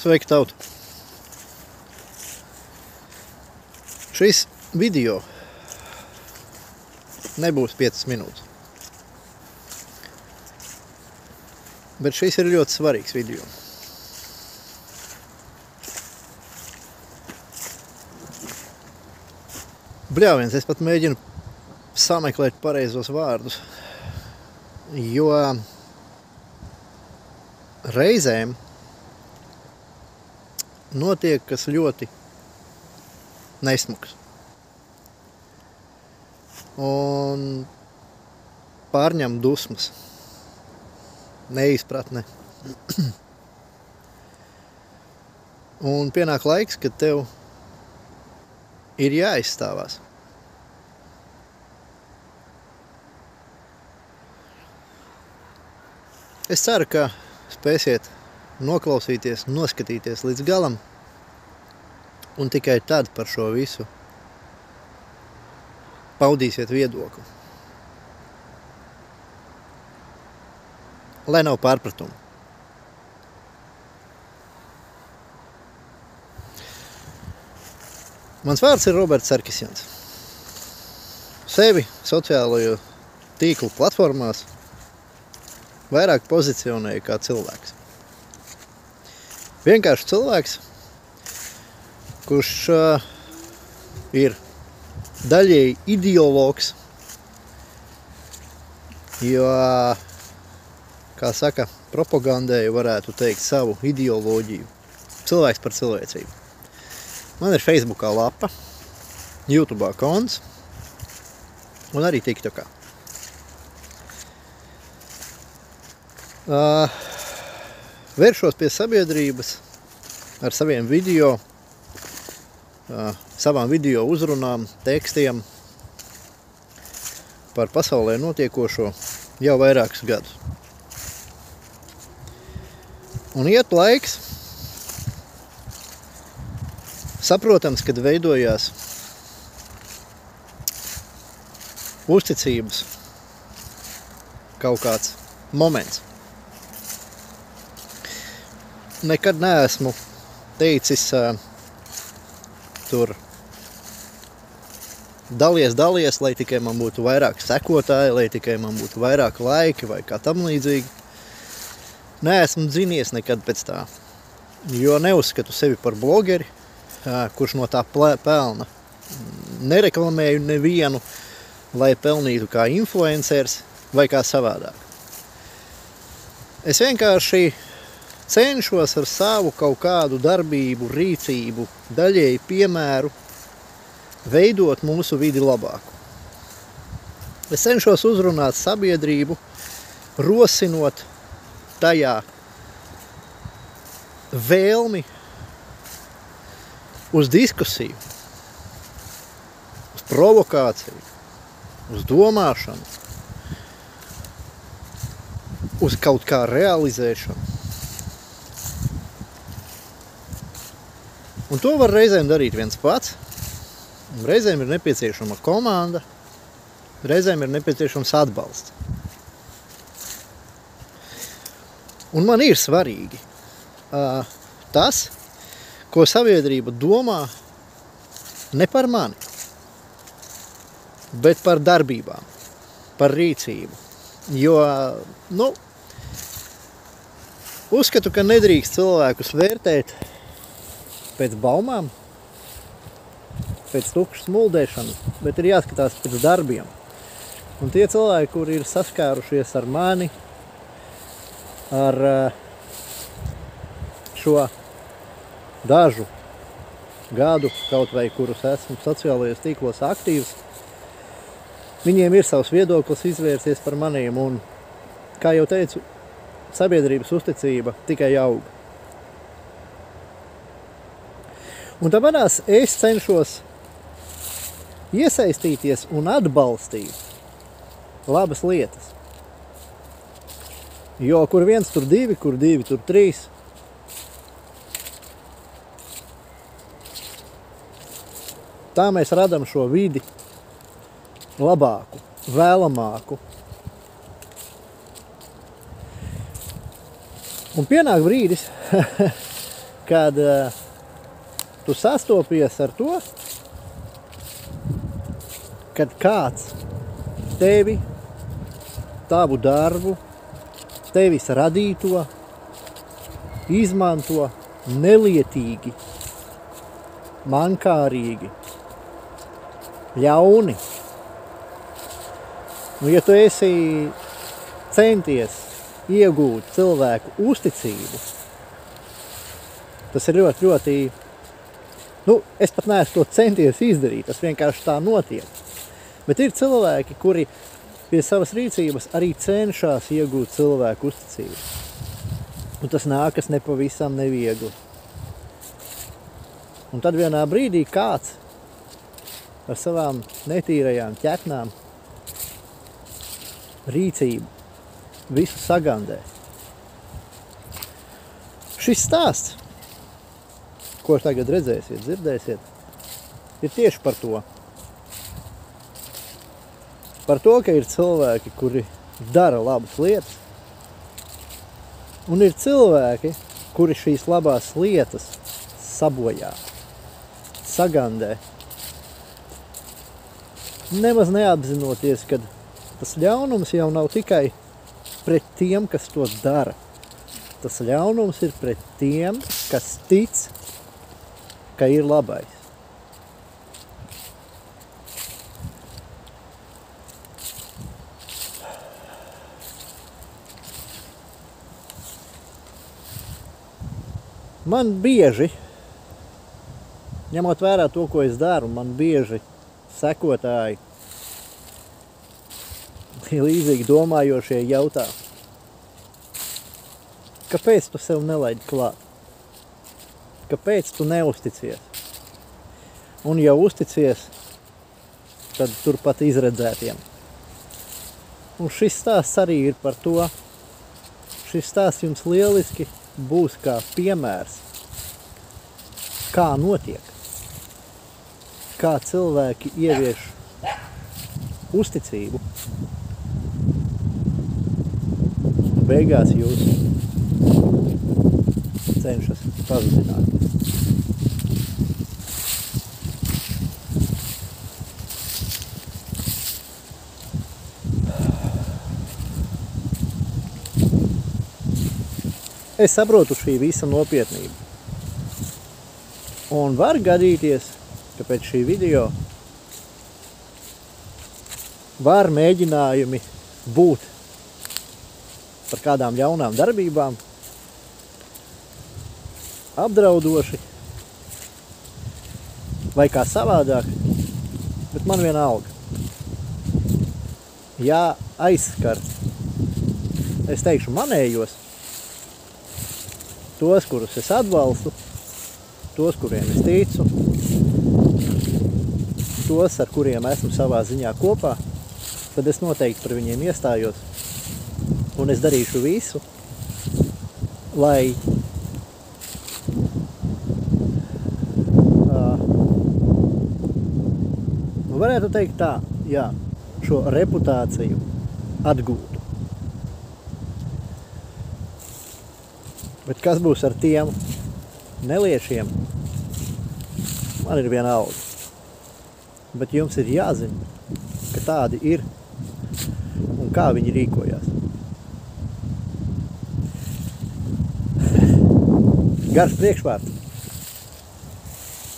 Sveiki, tauta! Šis video nebūs 5 minūtes. Bet šis ir ļoti svarīgs video. Bļāviens, es pat mēģinu sameklēt pareizos vārdus, jo reizēm notiek kas ļoti nesmuks. Un pārņem dusmas, neizpratne. Un pienāk laiks, kad tev ir jāizstāvās. Es ceru, ka spēsiet noklausīties, noskatīties līdz galam, un tikai tad par šo visu paudīsiet viedokli. Lai nav pārpratumu. Mans vārds ir Roberts Sarkisjans. Sevi sociālo tīklu platformās vairāk pozicionēju kā cilvēks. Vienkārši cilvēks, kurš ir daļēji ideologs, jo, kā saka, propagandēju varētu teikt savu ideoloģiju. Cilvēks par cilvēcību. Man ir Facebookā lapa, YouTube'ā konts un arī TikTokā. Vēršos pie sabiedrības ar saviem video, savām video uzrunām, tekstiem par pasaulē notiekošo jau vairākus gadus. Un iet laiks, saprotams, kad veidojās uzticības kaut kāds moments. Nekad neesmu teicis tur dalies, lai tikai man būtu vairāk sekotāji, lai tikai man būtu vairāk laiki vai kā tam līdzīgi. Neesmu dzinies nekad pēc tā, jo neuzskatu sevi par blogeri, kurš no tā pelna. Nereklamēju nevienu, lai pelnītu kā influencers vai kā savādāk. Es vienkārši cenšos ar savu kaut kādu darbību, rīcību, daļēji piemēru veidot mūsu vidi labāku. Es cenšos uzrunāt sabiedrību, rosinot tajā vēlmi uz diskusiju, uz provokāciju, uz domāšanu, uz kaut kā realizēšanu. Un to var reizēm darīt viens pats, un reizēm ir nepieciešama komanda, reizēm ir nepieciešams atbalsts. Un man ir svarīgi tas, ko sabiedrība domā ne par mani, bet par darbībām, par rīcību. Jo, uzskatu, ka nedrīkst cilvēkus vērtēt pēc baumām, pēc tukšas muldēšanas, bet ir jāskatās pēc darbiem. Un tie cilvēki, kuri ir saskārušies ar mani, ar šo dažu gadu, kaut vai kurus esmu sociālajos tīklos aktīvs, viņiem ir savs viedoklis izvērsies par maniem, un, kā jau teicu, sabiedrības uzticība tikai aug. Un tāpēc es cenšos iesaistīties un atbalstīt labas lietas. Jo kur viens tur divi, kur divi tur trīs. Tā mēs radam šo vidi labāku, vēlamāku. Un pienāk brīdis, kad tu sastopies ar to, kad kāds tevi, tavu darbu, tevis radīto, izmanto nelietīgi, mankārīgi, ļauni. Un ja tu esi centies iegūt cilvēku uzticību, tas ir ļoti, ļoti, es pat neesmu to centies izdarīt, tas vienkārši tā notiek. Bet ir cilvēki, kuri pie savas rīcības arī cenšas iegūt cilvēku uzticību. Un tas nākas nepavisam neviegli. Un tad vienā brīdī kāds ar savām netīrajām ķeknām rīcību visu sagandē. Šis stāsts, ko tagad redzēsiet, dzirdēsiet, ir tieši par to. Par to, ka ir cilvēki, kuri dara labas lietas, un ir cilvēki, kuri šīs labās lietas sabojā, sagandē, nemaz neapzinoties, ka tas ļaunums jau nav tikai pret tiem, kas to dara. Tas ļaunums ir pret tiem, kas tic, ka ir labais. Man bieži, ņemot vērā to, ko es daru, man bieži sekotāji, līdzīgi domājošie jautā, kāpēc tu sev nelaidi klāt? Kāpēc tu neusticies? Un ja uzticies, tad turpat izredzētiem. Un šis stāsts arī ir par to. Šis stāsts jums lieliski būs kā piemērs, kā notiek, kā cilvēki ievieš uzticību. Beigās jūs cenšas pazutināt. Es saprotu šī visa nopietnību. Un var gadīties, ka pēc šī video var mēģinājumi būt par kādām ļaunām darbībām, apdraudoši vai kā savādāk, bet man vienalga. Ja aizskar, es teikšu manējos, tos, kurus es atbalstu, tos, kuriem es ticu, tos, ar kuriem esmu savā ziņā kopā, tad es noteikti par viņiem iestājos. Un es darīšu visu, lai varētu teikt tā, jā, šo reputāciju atgūtu. Bet kas būs ar tiem neliešiem, man ir vienalga. Bet jums ir jāzina, ka tādi ir un kā viņi rīkojās. Garš priekšvārds.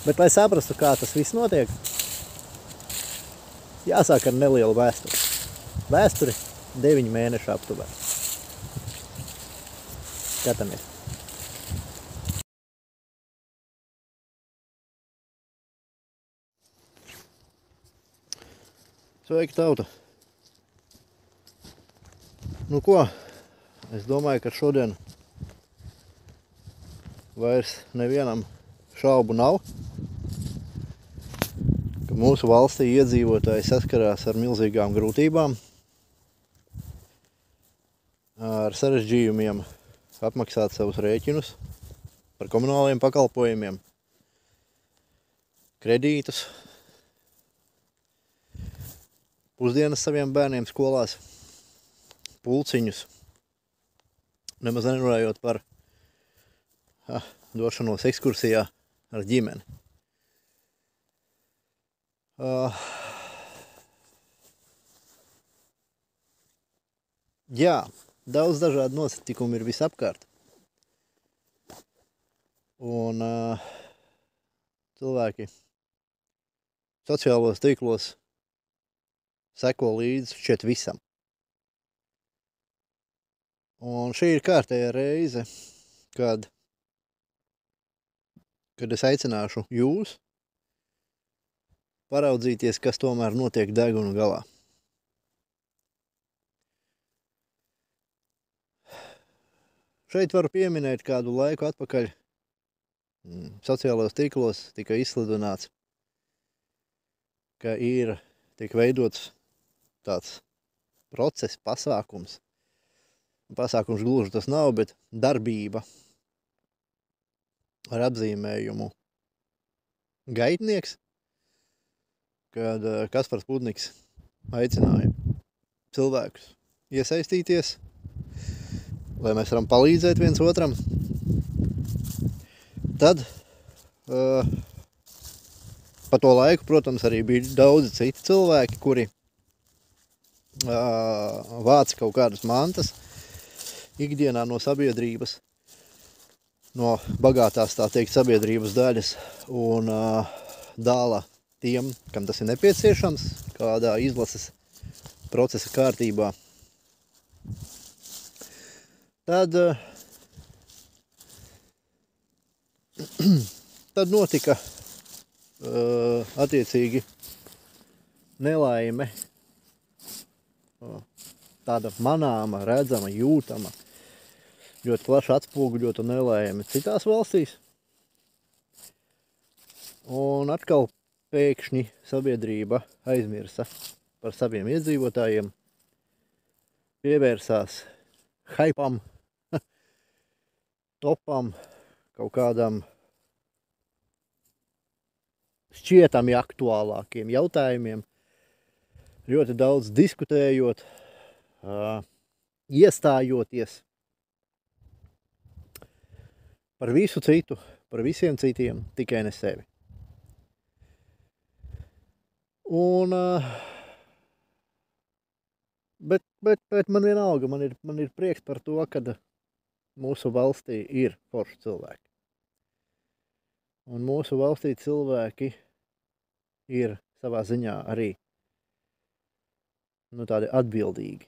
Bet, lai saprastu, kā tas viss notiek, jāsāk ar nelielu vēsturi. Vēsturi 9 mēnešu aptuveni. Skatāmies. Sveiki, tauta! Nu ko, es domāju, ka šodien vairs nevienam šaubu nav, ka mūsu valstī iedzīvotāji saskarās ar milzīgām grūtībām, ar sarežģījumiem apmaksāt savus rēķinus par komunāliem pakalpojumiem, kredītus, pusdienas saviem bērniem skolās, pulciņus, nemaz nerunājot par došanos ekskursijā ar ģimeni. Jā, daudz dažādu nosatikumu ir visapkārt. Un cilvēki sociālos tīklos seko līdzi šķiet visam. Un šī ir kārtējā reize, kad es aicināšu jūs paraudzīties, kas tomēr notiek deguna galā. Šeit varu pieminēt kādu laiku atpakaļ. Sociālos tīklos tika izsludināts, ka tiek veidots tāds process, pasākums. Pasākums gluži tas nav, bet darbība ar apzīmējumu gaitnieks, kad Kaspars Pudniks aicināja cilvēkus iesaistīties, lai mēs varam palīdzēt viens otram. Tad pa to laiku, protams, arī bija daudzi citi cilvēki, kuri vāca kaut kādas mantas ikdienā no sabiedrības, no bagātās, tā teikt, sabiedrības daļas un dāla tiem, kam tas ir nepieciešams, kādā izlases procesa kārtībā. Tad notika attiecīgi nelaime, tāda manāma, redzama, jūtama, ļoti plaši atspoguļota nelaime citās valstīs. Un atkal pēkšņi sabiedrība aizmirsa par saviem iedzīvotājiem, pievērsās haipam, topam, kaut kādam šķietami aktuālākiem jautājumiem, ļoti daudz diskutējot, iestājoties par visu citu, par visiem citiem, tikai ne sevi. Un, bet man vienalga, man ir prieks par to, kad mūsu valstī ir forši cilvēki. Un mūsu valstī cilvēki ir savā ziņā arī tādi atbildīgi.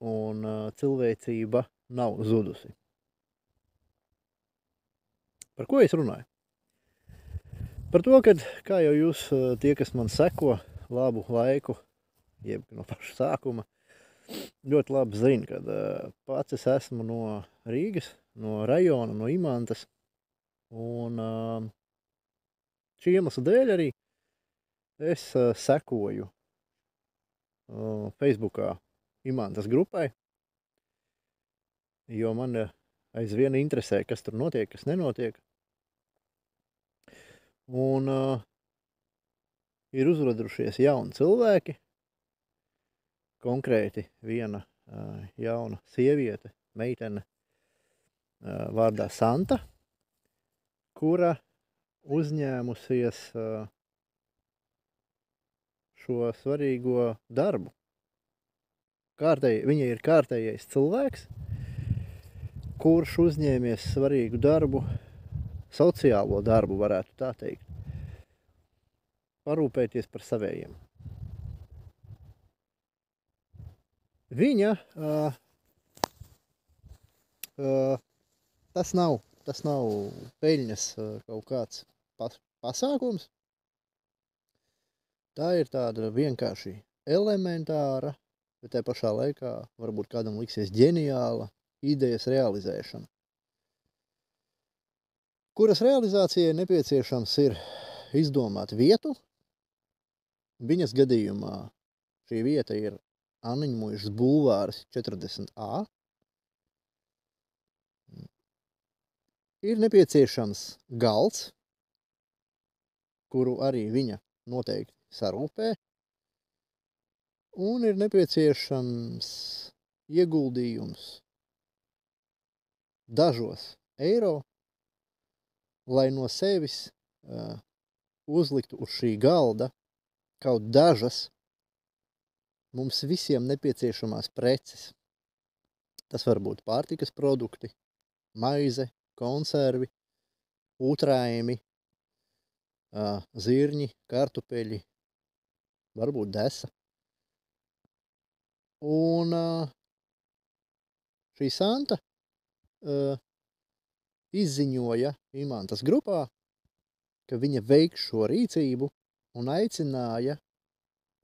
Un cilvēcība nav zudusi. Par ko es runāju? Par to, ka, kā jau jūs, tie, kas man seko labu laiku, jeb no paša sākuma, ļoti labi zina, kad pats es esmu no Rīgas, no rajona, no Imantas, un šī iemesla dēļ arī es sekoju Facebookā Imantas grupai, jo man aizvien interesē, kas tur notiek, kas nenotiek. Un ir uzradušies jauni cilvēki, konkrēti viena jauna sieviete, meitene vārdā Santa, kura uzņēmusies šo svarīgo darbu. Viņa ir kārtējais cilvēks, kurš uzņēmies svarīgu darbu, sociālo darbu, varētu tā teikt, parūpēties par savējiem. Viņa, tas nav peļņas kaut kāds pasākums, tā ir tāda vienkārši elementāra, bet te pašā laikā varbūt kādam liksies ģeniāla idejas realizēšana, kuras realizācijai nepieciešams ir izdomāt vietu. Viņas gadījumā šī vieta ir Anniņmuižas bulvārs 40A. Ir nepieciešams galds, kuru arī viņa noteikti sarūpē, un ir nepieciešams ieguldījums dažos eiro, lai no sevis uzliktu uz šī galda kaut dažas mums visiem nepieciešamās preces. Tas var būt pārtikas produkti, maize, konservi, utrājumi, zirņi, kartupeļi, varbūt desa. Un šī Santa izziņoja Imantas grupā, ka viņa veiks šo rīcību un aicināja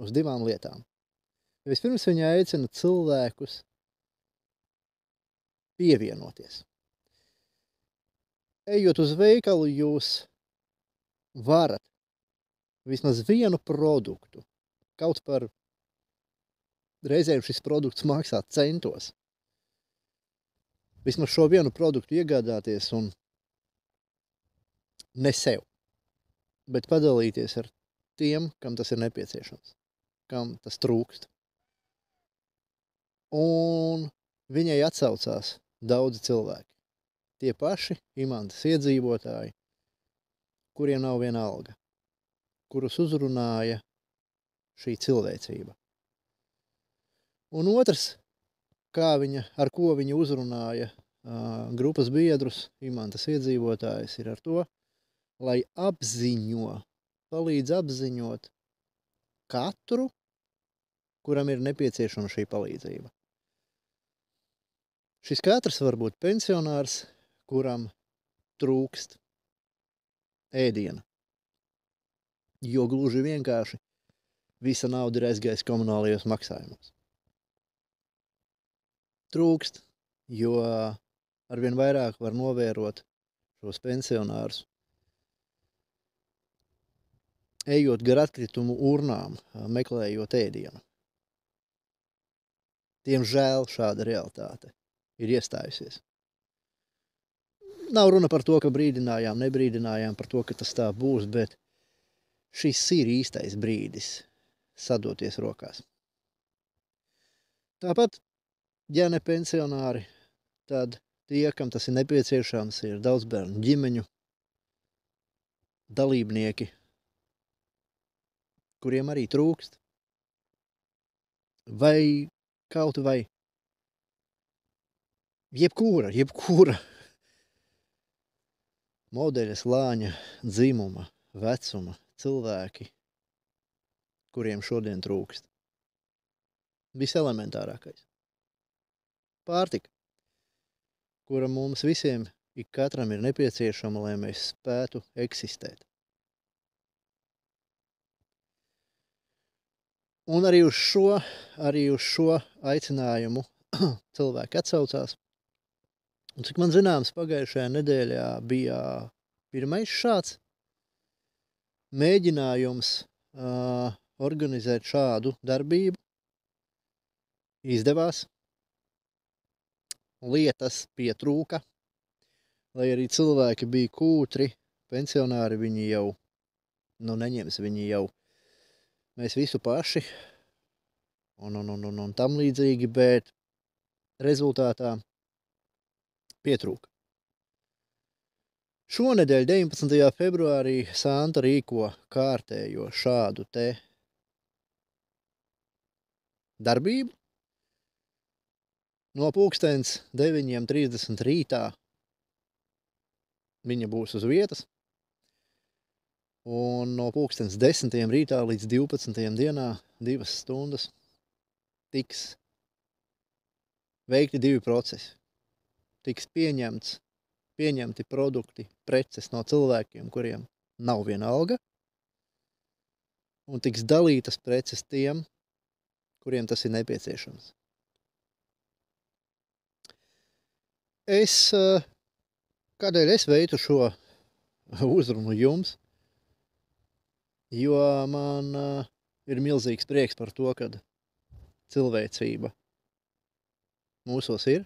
uz 2 lietām. Vispirms viņa aicina cilvēkus pievienoties. Ejot uz veikalu, jūs varat vismaz vienu produktu, kaut par reizēm šis produkts maksā centos, vismaz šo vienu produktu iegādāties un ne sev, bet padalīties ar tiem, kam tas ir nepieciešams, kam tas trūkst. Un viņai atsaucās daudzi cilvēki. Tie paši Imantas iedzīvotāji, kuriem nav viena alga, kurus uzrunāja šī cilvēcība. Un otrs, ar ko viņa uzrunāja grupas biedrus, Imantas iedzīvotājus, ir ar to, lai palīdz apziņot katru, kuram ir nepieciešama šī palīdzība. Šis katrs var būt pensionārs, kuram trūkst ēdiena, jo gluži vienkārši visa nauda ir aizgājis komunālajos maksājumos. Trūkst, jo arvien vairāk var novērot šos pensionārus, ejot gar atkritumu urnām, meklējot ēdienu. Diemžēl šāda realitāte ir iestājusies. Nav runa par to, ka brīdinājām, nebrīdinājām par to, ka tas tā būs, bet šis ir īstais brīdis sadoties rokās. Tāpat, ja ne pensionāri, tad tie, kam tas ir nepieciešams, ir daudz bērnu ģimeņu dalībnieki, kuriem arī trūkst, vai kaut vai jebkura modeļa slāņa, dzimuma, vecuma cilvēki, kuriem šodien trūkst. Viselementārākais. Pārtika, kura mums visiem, ik katram ir nepieciešama, lai mēs spētu eksistēt. Un arī uz šo aicinājumu cilvēki atsaucās. Un cik man zināms, pagājušajā nedēļā bija pirmais šāds mēģinājums organizēt šādu darbību. Izdevās. Lietas pietrūka, lai arī cilvēki bija kūtri, pensionāri viņi jau, neņems viņi jau, mēs visu paši un tam līdzīgi, bet rezultātā pietrūka. Šonedēļ 19. februārī Santa rīko kārtējo šādu te darbību. No 9:30 rītā viņa būs uz vietas, un no 10:00 rītā līdz 12:00 dienā 2 stundas tiks veikti 2 procesi. Tiks pieņemti produkti, preces no cilvēkiem, kuriem nav viena alga, un tiks dalītas preces tiem, kuriem tas ir nepieciešams. Kādēļ es veicu šo uzrunu jums? Jo man ir milzīgs prieks par to, ka cilvēcība mūsos ir.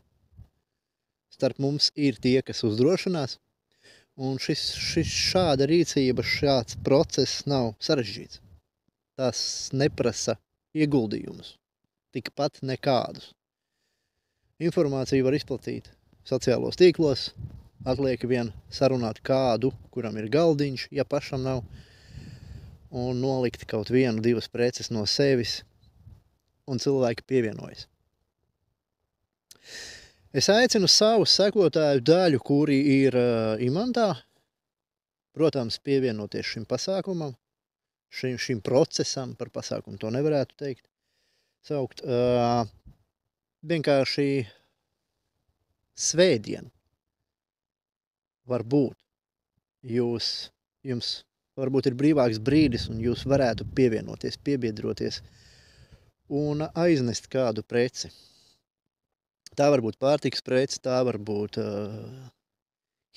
Starp mums ir tie, kas uzdrošinās, un šāda rīcība, šāds process nav sarežģīts. Tas neprasa ieguldījumus, tikpat nekādus. Informāciju var izplatīt sociālos tīklos, Atliek vien sarunāt kādu, kuram ir galdiņš, ja pašam nav, un nolikt kaut vienu, divas preces no sevis, un cilvēki pievienojas. Es aicinu savu sekotāju daļu, kuri ir imantā, protams, pievienoties šim pasākumam, šim procesam, par pasākumu to nevarētu teikt, saukt. Vienkārši svētdien varbūt jums varbūt ir brīvāks brīdis un jūs varētu pievienoties, piebiedroties un aiznest kādu preci. Tā var būt pārtikas prece, tā var būt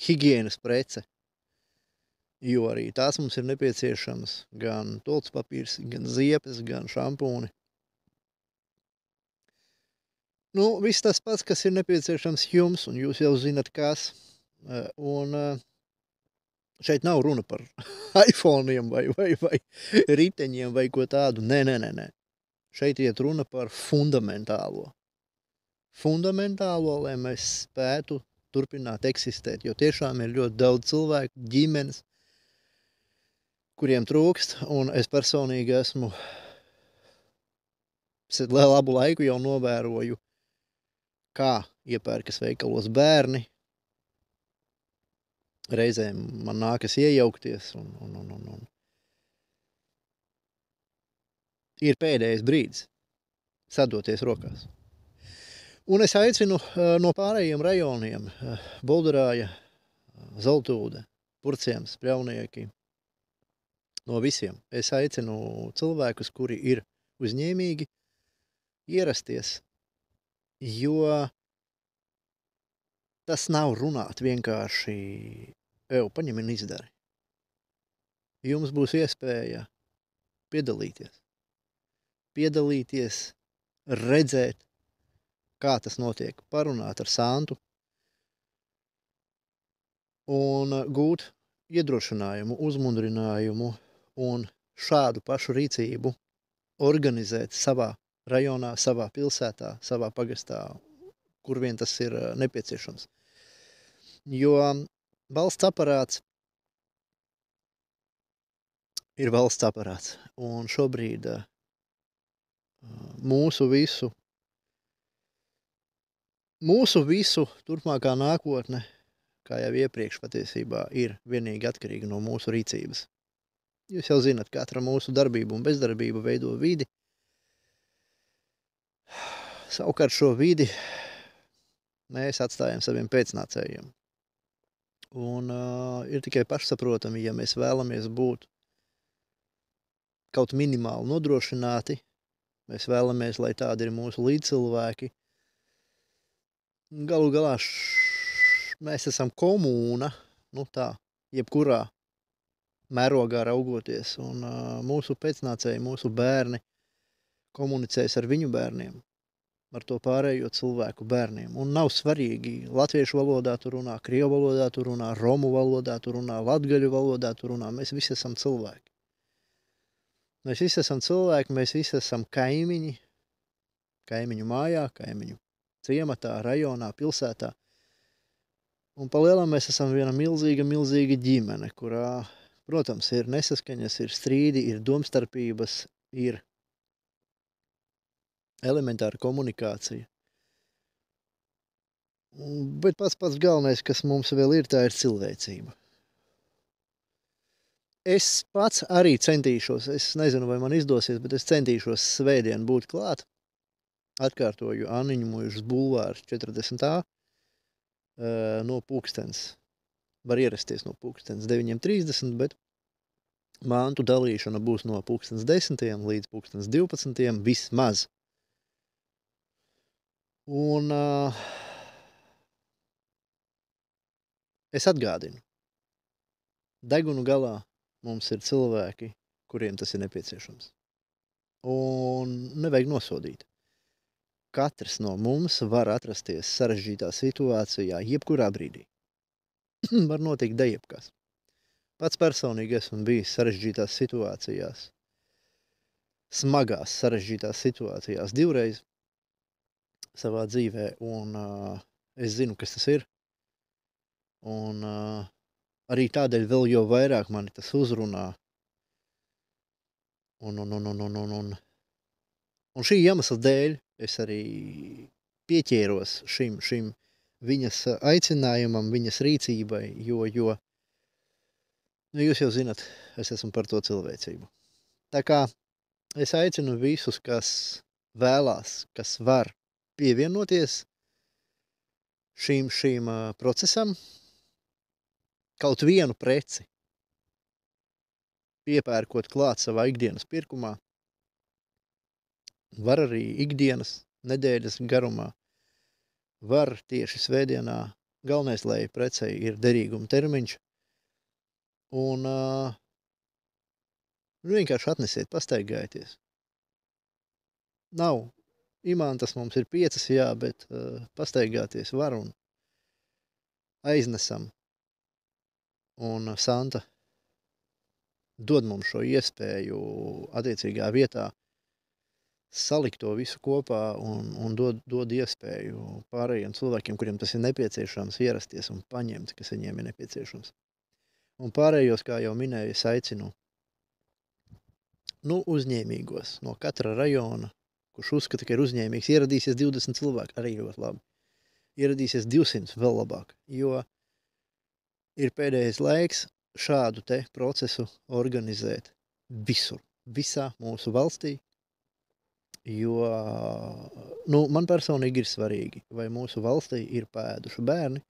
higienas prece, jo arī tās mums ir nepieciešamas, gan tolts papīrs, gan ziepes, gan šampūni. Nu, viss tas pats, kas ir nepieciešams jums, un jūs jau zinat, kas. Un šeit nav runa par iPhone'iem vai riteņiem vai ko tādu. Nē. Šeit iet runa par fundamentālo. Fundamentālo, lai mēs spētu turpināt eksistēt, jo tiešām ir ļoti daudz cilvēku, ģimenes, kuriem trūkst, un es personīgi esmu labu laiku jau novēroju, kā iepērkas veikalos bērni. Reizēm man nākas iejaukties un ir pēdējais brīdis sadoties rokās. Un es aicinu no pārējiem rajoniem Bolderāja, Zeltūde, Purciems, Pļaunieki, no visiem. Es aicinu cilvēkus, kuri ir uzņēmīgi, ierasties, jo tas nav runāt vienkārši, paņem un izdari. Jums būs iespēja piedalīties, redzēt, kā tas notiek, parunāt ar Santu un gūt iedrošinājumu, uzmundrinājumu un šādu pašu rīcību organizēt savā rajonā, savā pilsētā, savā pagastā, kur vien tas ir nepieciešams. Jo valsts aparāts ir valsts aparāts, un šobrīd mūsu visu turpmākā nākotne, kā jau iepriekš patiesībā, ir vienīgi atkarīga no mūsu rīcības. Jūs jau zinat, katra mūsu darbība un bezdarbība veido vidi. Savukārt šo vidi mēs atstājam saviem pēcnācējiem. Un ir tikai pašsaprotami, ja mēs vēlamies būt kaut minimāli nodrošināti, mēs vēlamies, lai tādi ir mūsu līdzcilvēki. Galu galā mēs esam komūna, nu tā, jebkurā mērogā raugoties, un mūsu pēcnācēji, mūsu bērni komunicēs ar viņu bērniem, ar to pārējo cilvēku bērniem. Un nav svarīgi, latviešu valodā tu runā, krievu valodā tu runā, romu valodā tu runā, latgaļu valodā tu runā, mēs visi esam cilvēki. Mēs visi esam cilvēki, mēs visi esam kaimiņi, kaimiņu mājā, kaimiņu ciematā, rajonā, pilsētā. Un palielam mēs esam viena milzīga ģimene, kurā, protams, ir nesaskaņas, ir strīdi, ir domstarpības, ir elementāra komunikācija. Bet pats galvenais, kas mums vēl ir, tā ir cilvēcība. Es pats arī centīšos, es nezinu, vai man izdosies, bet es centīšos svētdien būt klāt. Atkārtoju Anniņu Muižas bulvārs 40A no pulkstens. Var ierasties no pulkstens 9:30, bet mantu dalīšana būs no pulkstens 10 līdz pulkstens 12 vismaz. Un es atgādinu, degunu galā mums ir cilvēki, kuriem tas ir nepieciešams. Un nevajag nosodīt. Katrs no mums var atrasties sarežģītā situācijā, jebkurā brīdī. Var notikt dejebkas. Pats personīgi esmu bijis sarežģītās situācijās, smagās sarežģītās situācijās divreiz savā dzīvē, un es zinu, kas tas ir. Un arī tādēļ vēl jau vairāk mani tas uzrunā. Un šī iemesla dēļ es arī pieķēros šim viņas aicinājumam, viņas rīcībai, jo jūs jau zinat, es esmu par to cilvēcību. Tā kā es aicinu visus, kas vēlās, kas var pievienoties šīm procesam, kaut vienu preci piepērkot klāt savā ikdienas pirkumā, var arī ikdienas, nedēļas garumā, var tieši svētdienā, galvenais, lai precei ir derīguma termiņš, un vienkārši atnesiet, pastaigājieties. Nav, imantas mums ir 5, jā, bet pastaigāties var un aiznesam. Un Santa dod mums šo iespēju attiecīgā vietā salikt to visu kopā un dod iespēju pārējiem cilvēkiem, kuriem tas ir nepieciešams, ierasties un paņemt, kas viņiem ir nepieciešams. Un pārējos, kā jau minēju, es aicinu uzņēmīgos no katra rajona, kurš uzskata, ka ir uzņēmīgs, ieradīsies 20 cilvēki, arī ļoti labi. Ieradīsies 200, vēl labāk, jo ir pēdējais laiks šādu te procesu organizēt visur, visā mūsu valstī, jo man personīgi ir svarīgi, vai mūsu valstī ir pēduši bērni,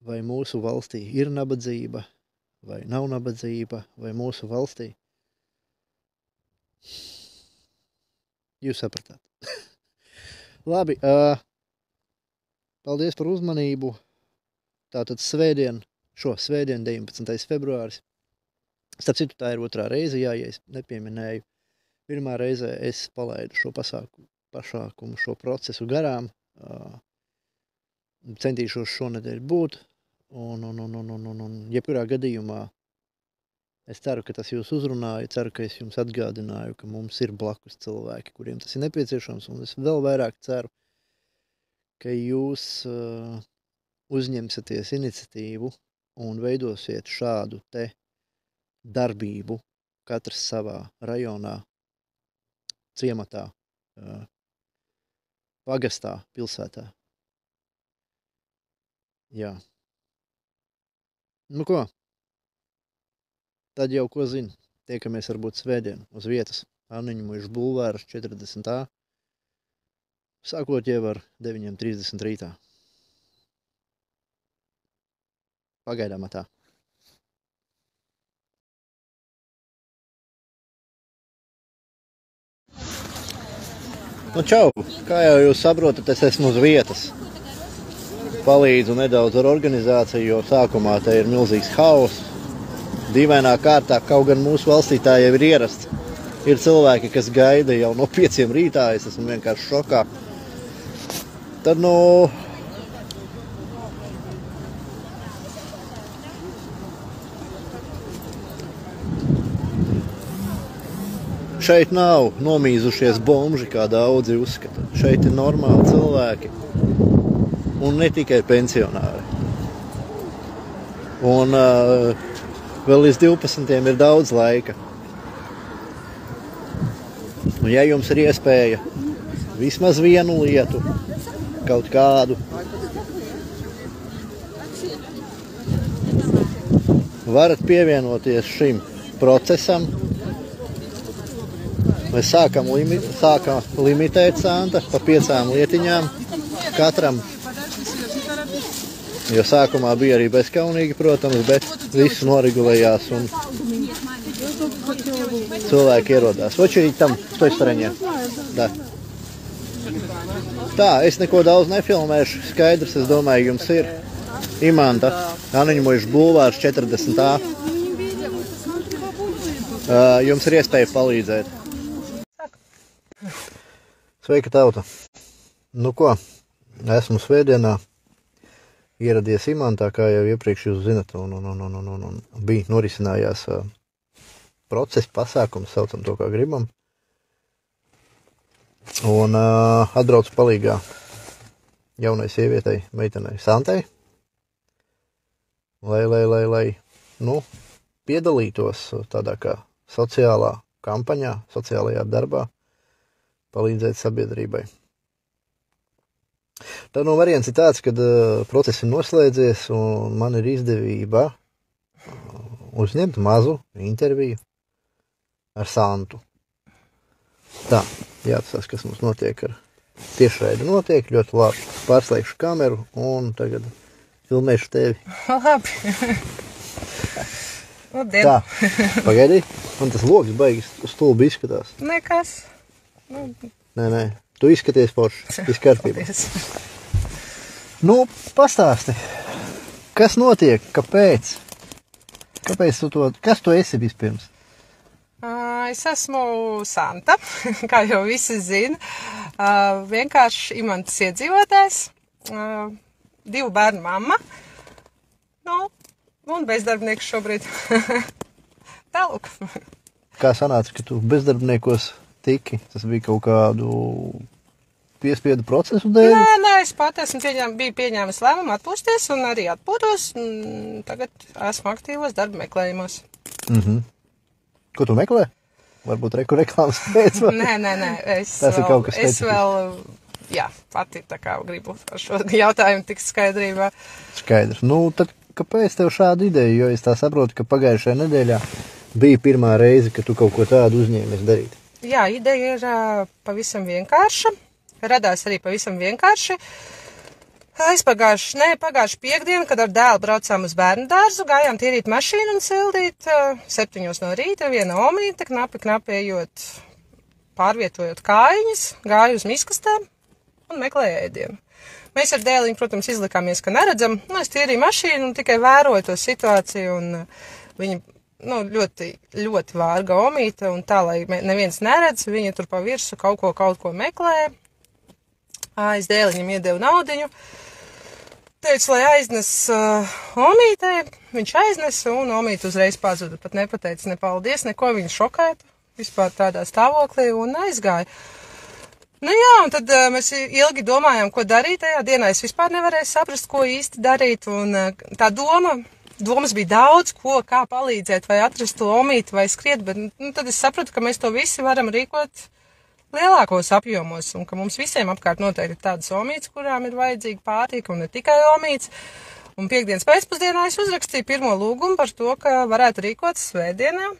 vai mūsu valstī ir nabadzība, vai nav nabadzība, vai mūsu valstī. Jūs sapratāt. Labi, paldies par uzmanību. Tātad šo svētdien, 19. februāris. Starp citu, tā ir otrā reize, jā, ja es nepieminēju. Pirmā reizē es palaidu šo pasākumu, šo procesu garām. Centīšos šonedēļ būt. Un jebkurā gadījumā es ceru, ka tas jūs uzrunāja, ceru, ka es jums atgādināju, ka mums ir blakus cilvēki, kuriem tas ir nepieciešams, un es vēl vairāk ceru, ka jūs uzņemsieties iniciatīvu un veidosiet šādu te darbību katrs savā rajonā, ciematā, pagastā, pilsētā. Jā. Nu ko? Tad jau ko zinu. Tiekamies varbūt svētdien uz vietas Anniņu Muižu bulvāras 40A. Sākot jau ar 9:30 rītā. Pagaidām tā. Nu čau, kā jau jūs saprotat, es esmu uz vietas. Palīdzu nedaudz ar organizāciju, jo sākumā te ir milzīgs hauss. Dīvainā kārtā, kaut gan mūsu valstī tā jau ir ierasts. Ir cilvēki, kas gaida jau no 5 rītā, es esmu vienkārši šokā. Tad, šeit nav nomīzušies bomži, kā daudzi uzskata. Šeit ir normāli cilvēki. Un ne tikai pensionāri. Un vēl līdz 12 ir daudz laika. Un ja jums ir iespēja vismaz vienu lietu, kaut kādu, varat pievienoties šim procesam. Mēs sākam limitēt Santa pa 5 lietiņām katram. Jo sākumā bija arī bezkaunīgi, protams, bet viss noregulējās un cilvēki ierodās. Očīgi tam, sтой в стороне. Да. Tā, es neko daudz nefilmēšu. Skaidrs, es domāju, jums ir Imanta, Anniņu Muižu bulvārs 40A. Jums ir iespēja palīdzēt. Sveika, tauta! Nu ko, esmu svētdienā. Ieradies Imantā, kā jau iepriekš jūs zinat, un bija norisinājās process, pasākums, saucam to kā gribam. Un atbraucu palīgā jaunai sievietei, meitenei Santai. lai piedalītos tādā kā sociālā kampaņā, sociālajā darbā, palīdzēt sabiedrībai. Tā no variants ir tāds, kad process ir noslēdzies un man ir izdevība uzņemt mazu interviju ar Santu. Tā, jāatcerās, kas mums notiek ar tiešraidi notiek, ļoti labi. Pārslēgšu kameru un tagad filmēšu tevi. Labi. Tā, pagaidī. Man tas logs baigas stulbi izskatās. Nekas. Nē, tu izskaties forši. Viss kārtībā. Pastāsti. Kas notiek? Kāpēc? Kas tu esi vispirms? Es esmu Santa, kā jau visi zina. Vienkārši Imantas iedzīvotājs. 2 bērnu mamma. Un bezdarbnieks šobrīd. Tālūk. Kā sanāca, ka tu bezdarbniekos tiki? Tas bija kaut kādu piespiedu procesu dēļ? Nē, es pat biju pieņēmis lēmumu atpūsties un arī atpūtos. Tagad esmu aktīvos darba meklējumos. Ko tu meklē? Varbūt reklāmas pēc? Nē. Tas ir kaut kas specifisks. Es vēl, pati tā kā gribu ar šo jautājumu tikt skaidrībā. Skaidrs. Tad kāpēc tev šāda ideja? Jo es tā saprotu, ka pagājušajā nedēļā bija pirmā reize, ka tu kaut ko tādu uzņēmies darīt. Jā, ideja ir pavisam vienkārša. Radās arī pavisam vienkārši. Pagājuši piekdienu, kad ar dēlu braucām uz bērnu dārzu, gājām tīrīt mašīnu un sildīt 7 no rīta, viena omīte, knapi ejot, pārvietojot kājiņas, gāju uz miskastēm un meklēju ēdienu. Mēs ar dēliņu, protams, izlikāmies, ka neredzam. Es tīrīju mašīnu un tikai vēroju to situāciju un viņa, ļoti, ļoti vārga omīte un tā, lai neviens neredz, viņa tur pa virsu kaut ko meklē. Es dēliņam iedevu naudiņu. Teicu, lai aiznes omītē, viņš aiznesa un omīte uzreiz pazuda. Pat nepateica ne paldies, neko, viņa šokēta, vispār tādā stāvoklī un aizgāja. Un tad mēs ilgi domājām, ko darīt tajā dienā. Es vispār nevarēju saprast, ko īsti darīt un tā domas bija daudz, kā palīdzēt vai atrast to omīti vai skriet, bet tad es sapratu, ka mēs to visi varam rīkot lielākos apjomos un ka mums visiem apkārt noteikti ir tādas omītes, kurām ir vajadzīga pārtika un ne tikai omītes. Un piekdienas pēcpusdienā es uzrakstīju pirmo lūgumu par to, ka varētu rīkot svētdienā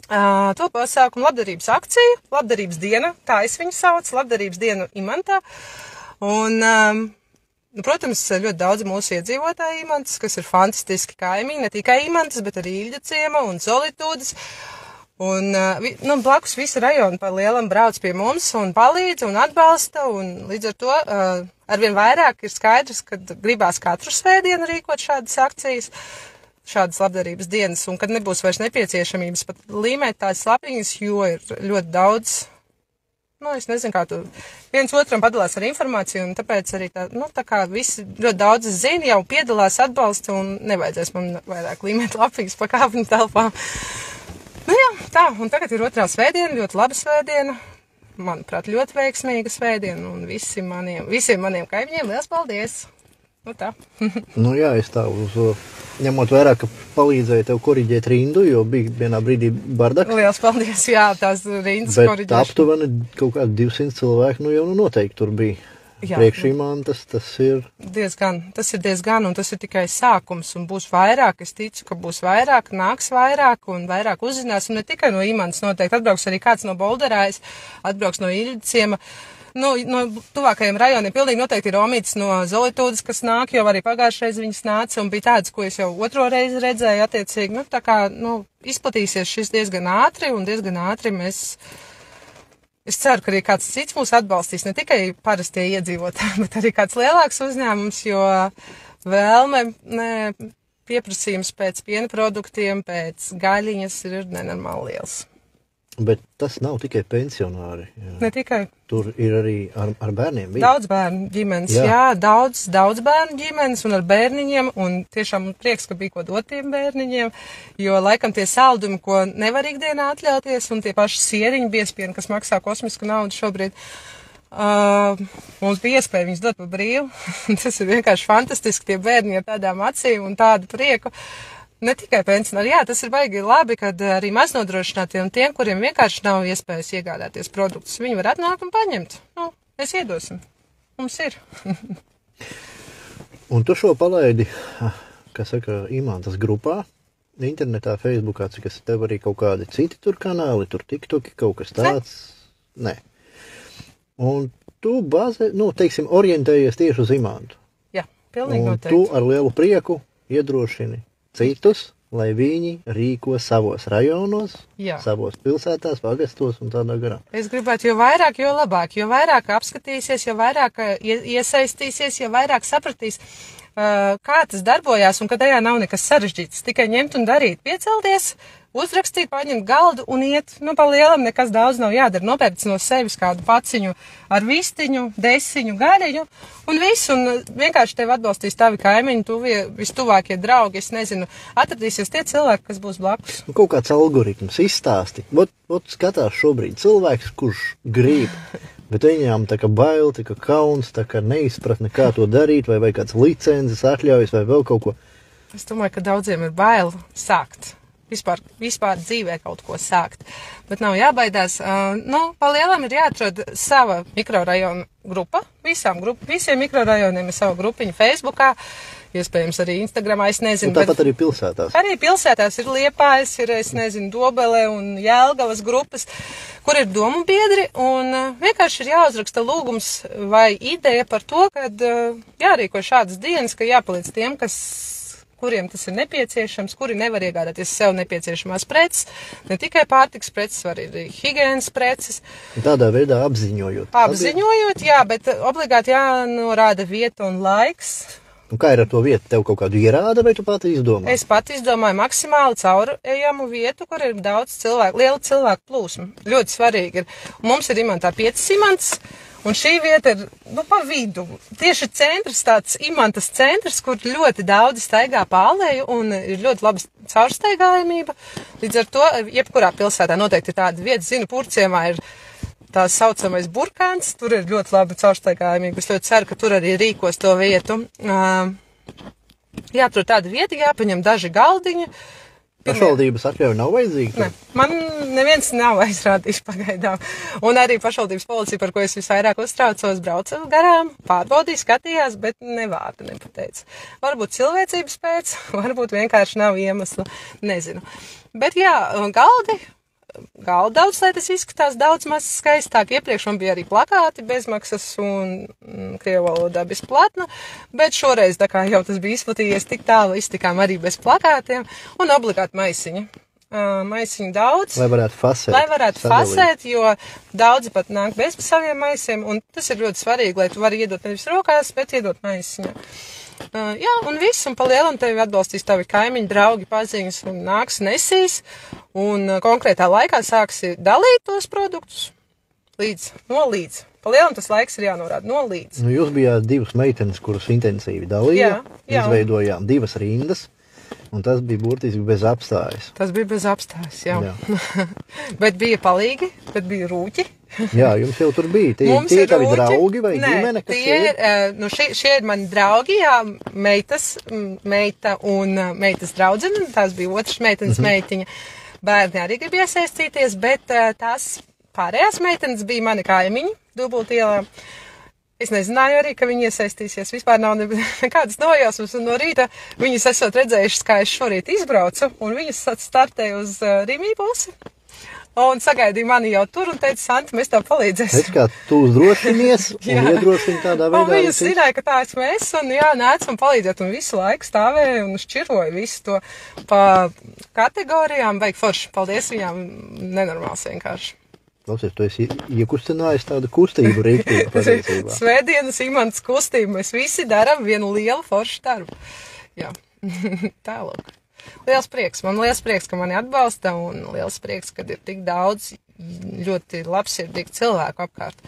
to pasākumu labdarības akciju, labdarības diena, tā es viņu saucu, labdarības dienu Imantā. Un, protams, ļoti daudz mūsu iedzīvotāji Imantas, kas ir fantastiski kaimiņi, ne tikai Imantas, bet arī Ilģa ciema un Solitūdas. Un blakus visi rajoni pa lielam brauc pie mums un palīdz un atbalsta, un līdz ar to arvien vairāk ir skaidrs, ka gribās katru svētdienu rīkot šādas akcijas, šādas labdarības dienas, un kad nebūs vairs nepieciešamības pat līmēt tās lapiņas, jo ir ļoti daudz, es nezinu, kā tu viens otram padalās ar informāciju, un tāpēc arī tā kā visi ļoti daudz zina, jau piedalās atbalsta, un nevajadzēs man vairāk līmēt lapiņas pa kāpņu telpām. Un tagad ir otrā svētdiena, ļoti laba svētdiena, manuprāt, ļoti veiksmīga svētdiena, un visiem maniem kaimiņiem liels paldies! Tā. Es tā ņemot vērā, ka palīdzēju tev koriģēt rindu, jo bija vienā brīdī bardaks. Liels paldies, tās rindas koriģēšana. Bet aptuveni kaut kādi 200 cilvēki, jau noteikti tur bija. Priekš Imantas tas ir diezgan, un tas ir tikai sākums, un būs vairāk, es ticu, ka būs vairāk, nāks vairāk, un vairāk uzzinās, un ne tikai no Imantas noteikti, atbrauks arī kāds no Bolderājas, atbrauks no Ilģa ciema. No tuvākajiem rajoniem pilnīgi noteikti ir omītes no Zolitūdas, kas nāk, jau arī pagājušreiz viņas nāca, un bija tādas, ko es jau otro reizi redzēju, attiecīgi, izplatīsies šis diezgan ātri, un diezgan ātri es ceru, ka arī kāds cits mūs atbalstīs, ne tikai parastie iedzīvotāji, bet arī kāds lielāks uzņēmums, jo vēlme, pieprasījums pēc piena produktiem, pēc gaļiņas ir nenormāli liels. Bet tas nav tikai pensionāri. Jā. Ne tikai. Tur ir arī ar bērniem. Daudz bērnu ģimenes, daudz bērnu ģimenes un ar bērniņiem, un tiešām prieks, ka bija ko dot tiem bērniņiem, jo laikam tie saldumi, ko nevar ikdienā atļauties, un tie paši sieriņi, biezpieni, kas maksā kosmisku naudu šobrīd, Mums bija iespēja viņus dot pa brīvu. Tas ir vienkārši fantastiski, tie bērni ar tādām acīm un tādu prieku. Ne tikai pensionāri, jā, tas ir baigi labi, kad arī maznodrošinātie un tiem, kuriem vienkārši nav iespējas iegādāties produktus, viņi var atnākt un paņemt. Nu, mēs iedosim. Mums ir. Un tu šo palaidi, kā saka, Imantas grupā, internetā, Facebookā, cik es tev arī kaut kādi citi tur kanāli, tur TikToki, kaut kas tāds? Nē. Un tu teiksim, orientējies tieši uz Imantu. Jā, pilnīgi noteikti. Un tu ar lielu prieku iedrošini citus, lai viņi rīko savos rajonos, savos pilsētās, pagastos un tādā garā. Es gribētu, jo vairāk, jo labāk, jo vairāk apskatīsies, jo vairāk iesaistīsies, jo vairāk sapratīs, kā tas darbojās un ka tajā nav nekas sarežģīts. Tikai ņemt un darīt, piecelties, uzrakstīt, paņemt galdu un iet. Nu, pa lielam nekas daudz nav jādara. Nopērts no sevis kādu paciņu ar vistiņu, desiņu, gaļiņu un visu. Un vienkārši tevi atbalstīs tavi kaimiņi, vistuvākie draugi. Es nezinu, atradīsies tie cilvēki, kas būs blakus. Kaut kāds algoritms izstāsti. Ot skatās šobrīd cilvēks, kurš grib, bet viņām tā kā bail, tā kā kauns, tā kā neizpratne, kā to darīt, vai kāds licences atļaujas, vai vēl kaut ko. Es domāju, ka daudziem ir bail sākt. Vispār dzīvē kaut ko sākt. Bet nav jābaidās. Pa lielam ir jāatrod sava mikrorajona grupa. Visiem mikrorajoniem ir sava grupiņa Facebookā. Iespējams arī Instagramā, es nezinu. Un tāpat arī pilsētās. Arī pilsētās ir Liepājas, ir, es nezinu, Dobele un Jelgavas grupas, kur ir domu biedri. Un vienkārši ir jāuzraksta lūgums vai ideja par to, kad jārīko šādas dienas, ka jāpalīdz tiem, kuriem tas ir nepieciešams, kuri nevar iegādāties sev nepieciešamās preces, ne tikai pārtiks preces, var arī higienas preces. Tādā veidā apziņojot. Apziņojot, jā, bet obligāti jānorāda vieta un laiks. Un kā ir ar to vietu? Tev kaut kādu ierāda, vai tu pati izdomā? Es pati izdomāju maksimāli caurējamu vietu, kur ir daudz cilvēku, liela cilvēku plūsma. Ļoti svarīgi ir. Un mums ir Imantā 5 Imants. Un šī vieta ir, pa vidu, tieši centrs, tāds Imantas centrs, kur ļoti daudzi staigā pa aleju un ir ļoti laba caurstaigājamība. Līdz ar to, jebkurā pilsētā noteikti ir tāda vieta, zinu, Purciemā ir tā saucamais burkāns, tur ir ļoti laba caurstaigājamība. Es ļoti ceru, ka tur arī rīkos to vietu. Jāatrod tāda vieta, jāpaņem daži galdiņi. Pašvaldības atļauja nav vajadzīga? Ne, man neviens nav aizrādījis pagaidām. Un arī pašvaldības policija, par ko es visvairāk uztraucos, brauca garām, pārbaudīja, skatījās, bet nevārdu nepateica. Varbūt cilvēcības pēc, varbūt vienkārši nav iemesla, nezinu. Bet jā, galda daudz, lai tas izskatās daudz maz skaistāk. Iepriekš man bija arī plakāti bezmaksas un krievu valodā bez platna, bet šoreiz, tā kā jau tas bija izplatījies tik tālu, iztikām arī bez plakātiem un obligāti maisiņi. Maisiņu daudz. Lai varētu fasēt, jo daudzi pat nāk bez saviem maisiem, un tas ir ļoti svarīgi, lai tu vari iedot nevis rokās, bet iedot maisiņā. Jā, un viss, un pa lielam tevi atbalstīs tavi kaimiņi, draugi, paziņas, un nāks nesīs, un konkrētā laikā sāksi dalīt tos produktus līdz. Pa lielam tas laiks ir jānorāda no līdz. Nu, jūs bijāt 2 meitenes, kuras intensīvi dalīja, izveidojām 2 rindas, un tas bija burtiski bez apstājas. Tas bija bez apstājas, jā. Bet bija palīgi, bet bija rūķi. Jā, jums jau tur bija. Tie ir tavi draugi vai ģimene, kas ir? Šie ir mani draugi, jā, meita un meitas draudzene, tās bija otras meitenes meitiņa. Bērni arī grib iesaistīties, bet tās pārējās meitenes bija mani kaimiņi Dubultielā. Es nezināju arī, ka viņi iesaistīsies. Vispār nav nekādas nojausmas, un no rīta viņas esot redzējušas, kā es šorīt izbraucu, un viņas startēja uz Rīmī pusi. Un sagaidīja mani jau tur un teica, Santi, mēs tev palīdzēsim. Es kā tu uzdrošinies un iedrošini tādā veidā. Un viņi zināja, ka tā esmu es, un nāc un palīdzēt, un visu laiku stāvēja un šķiroja visu to pa kategorijām. Vajag forši, paldies viņām, nenormāls vienkārši. Klausies, tu esi iekustinājis tādu kustību rīktīgi pateicībā. Svētdienas Imantas kustību, mēs visi daram vienu lielu foršu darbu. Jā, tālāk. Liels prieks, ka mani atbalsta, un liels prieks, kad ir tik daudz ļoti labsirdīgi cilvēku apkārt.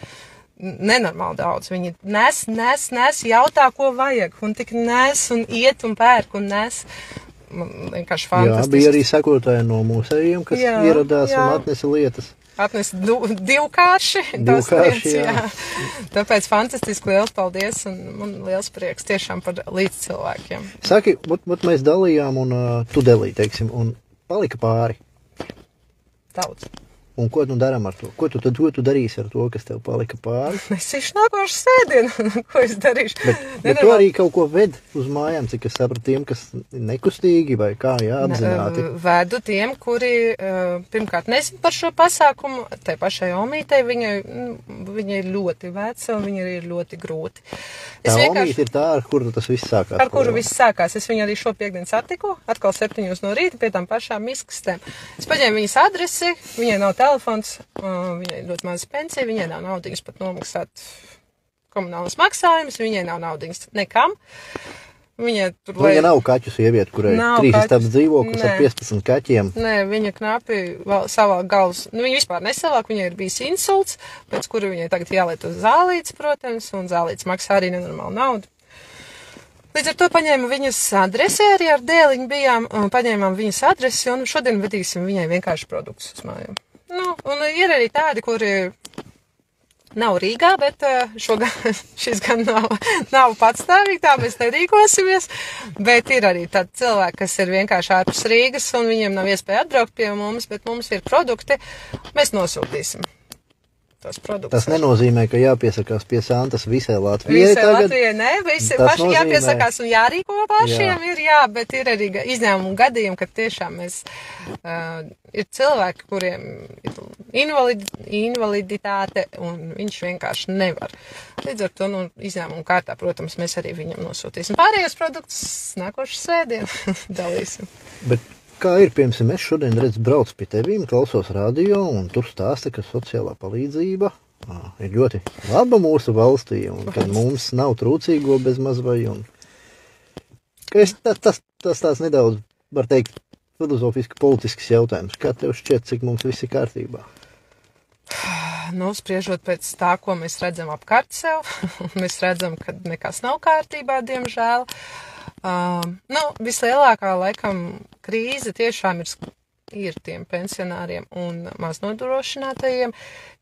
Nenormāli daudz. Viņi nes, jautā, ko vajag, un tik nes, un iet, un pērk, un nes. Man vienkārši fantastiski. Jā, bija arī sekotāji no mūsējiem, kas ieradās un atnesa lietas. atnesa divkārši. Divkārši, jā. Tāpēc fantastiski liels paldies un man liels prieks tiešām par līdz cilvēkiem. Saki, ot mēs dalījām un tu dalīji, teiksim, un palika pāri. Daudz. Un ko tu darām ar to? Ko tu darīsi ar to, kas tev palika pāri? Es īši nākošu sēdienu, ko es darīšu. Bet tu arī kaut ko ved uz mājām, cik es sapratu tiem, kas nekustīgi vai kā jāapzināti? Vedu tiem, kuri pirmkārt nezin par šo pasākumu, tai pašai omītei, viņa ir ļoti veca un viņa ir ļoti grūti. Tā omīte ir tā, ar kuru tas viss sākās? Ar kuru viss sākās. Es viņu arī šo piekdienu satiku, atkal 7 no rīta pie tām pašām miskastēm. Es paņēmu viņas adresi, viņai nav telefons, viņai ļoti maza pensija, viņai nav naudiņas pat nomaksāt komunālas maksājumus, viņai nav naudiņas nekam. Viņa nav kaķu sieviete, kurai 3 istabas dzīvoklis ar 15 kaķiem. Nē, viņa knapi savā galvas, viņa vispār nesalāk, viņai ir bijis insults, pēc kura viņai tagad jālieto zālītes, protams, un zālītes maksā arī nenormālu naudu. Līdz ar to paņēmu viņas adresi, arī ar dēliņu bijām, paņēmām viņas adresi, un šodien vedīsim viņai vienkārši produktus uz mājām. Nu, un ir arī tādi, kuri nav Rīgā, bet šis gan nav patstāvīgi, tā mēs nerīkosimies, bet ir arī tādi cilvēki, kas ir vienkārši ārpus Rīgas, un viņiem nav iespēja atbraukt pie mums, bet mums ir produkti, mēs nosūtīsim tos produktus. Tas nenozīmē, ka jāpiesakās pie Santas visai Latvijai. Visai Latvijai, ne, visi paši jāpiesakās un jārīko pašiem, bet ir arī izņēmumu gadījumi, kad tiešām mēs, ir cilvēki, kuriem ir invaliditāte, un viņš vienkārši nevar. Līdz ar to, izņēmumu kārtā, protams, mēs arī viņam nosūtīsim. Pārējos produktus nākošu sēdienu dalīsim. Bet kā ir, piemēram, es šodien braucu pie tevīm, klausos radio, un tur stāsta, ka sociālā palīdzība ir ļoti laba mūsu valstī, un ka mums nav trūcīgo bez mazvai, un tas tās nedaudz, var teikt, filozofiski politisks jautājums. Kā tev šķiet, cik mums viss ir kārtībā? Nu, spriežot pēc tā, ko mēs redzam apkārt sev, mēs redzam, ka nekas nav kārtībā, diemžēl. Vislielākā, laikam, krīze tiešām ir tiem pensionāriem un maznodrošinātajiem,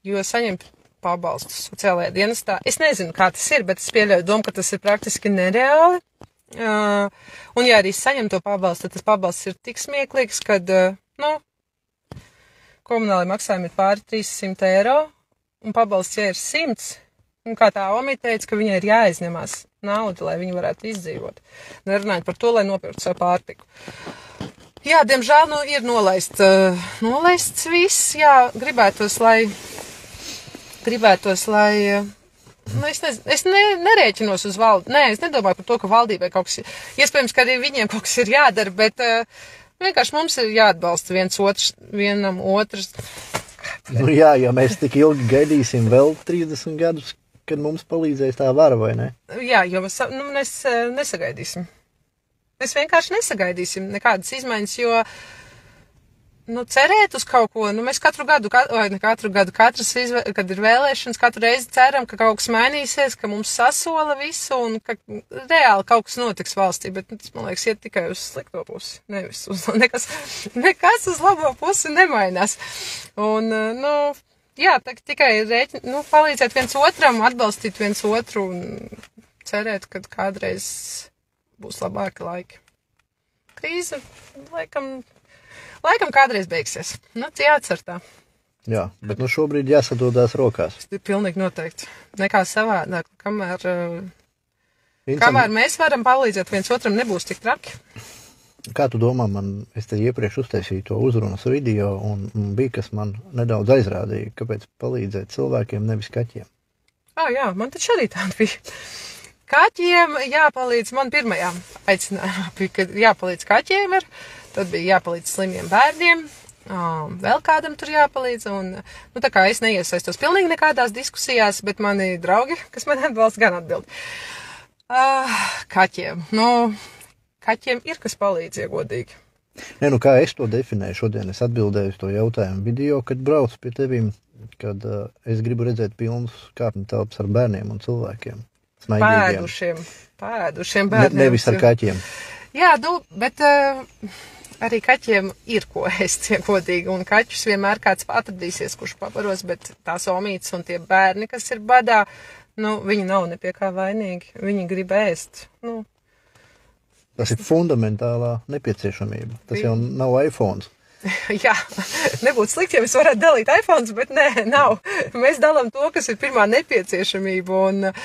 jo saņemt pabalstus sociālajā dienestā. Es nezinu, kā tas ir, bet es pieļauju domu, ka tas ir praktiski nereāli. Un ja arī saņem to pabalstu, tad tas pabalsts ir tik smieklīgs, kad, komunāli maksājumi ir pāri 300 eiro, un pabalsts, ja ir 100, un kā tā omīte teica, ka viņai ir jāizņemās naudu, lai viņi varētu izdzīvot. Nerunājot par to, lai nopirktu savu pārtiku. Jā, diemžēl, ir nolaists viss, jā, gribētos, lai, es nerēķinos uz valdi, es nedomāju par to, ka valdībai kaut kas ir, iespējams, ka arī viņiem kaut kas ir jādara, bet vienkārši mums ir jāatbalsta vienam otrs. Jā, ja mēs tik ilgi gaidīsim vēl 30 gadus, kad mums palīdzēs tā vara, vai ne? Jā, jo mēs nesagaidīsim. Mēs vienkārši nesagaidīsim nekādas izmaiņas, jo, cerēt uz kaut ko, mēs katru gadu, kad ir vēlēšanas, katru reizi ceram, ka kaut kas mainīsies, ka mums sasola visu un ka reāli kaut kas notiks valstī, bet tas, man liekas, iet tikai uz slikto pusi, nevis uz nekas uz labo pusi nemainās. Un, jā, tikai palīdzēt viens otram, atbalstīt viens otru un cerēt, ka kādreiz būs labāki laiki. Krīze, laikam kādreiz beigsies. Jāatcer tā. Jā, bet šobrīd jāsadodās rokās. Pilnīgi noteikti. Nekā savādāk, kamēr mēs varam palīdzēt viens otram, nebūs tik traki. Kā tu domā, es te iepriekš uztaisīju to uzrunas video, un bija, kas man nedaudz aizrādīja, kāpēc palīdzēt cilvēkiem, nevis kaķiem. Jā, man taču arī tāda bija. Kaķiem jāpalīdz, man pirmajā aicinājumā bija, ka jāpalīdz kaķiem tad bija jāpalīdz slimiem bērniem, vēl kādam tur jāpalīdz, un, tā kā es neiesaistos pilnīgi nekādās diskusijās, bet mani draugi, kas man atbalsta, gan atbild. Kaķiem, kaķiem ir, kas palīdz, ja godīgi. Kā es to definēju šodien, es atbildēju uz to jautājumu video, kad braucu pie tevīm, kad es gribu redzēt pilnus kāpņu telpas ar bērniem un cilvēkiem. Pēdušiem bērniem. Nevis ar kaķiem. Jā, bet Arī kaķiem ir ko ēst, ja godīgi, un kaķus vienmēr kāds atradīsies, kurš pabaros, bet tās omītes un tie bērni, kas ir badā, nu, viņi nav nepie kā vainīgi, viņi grib ēst, nu. Tas ir fundamentālā nepieciešamība, tas jau nav iPhones. Jā, nebūtu slikti, ja mēs varētu dalīt iPhones, bet nē, nav. Mēs dalām to, kas ir pirmā nepieciešamība, un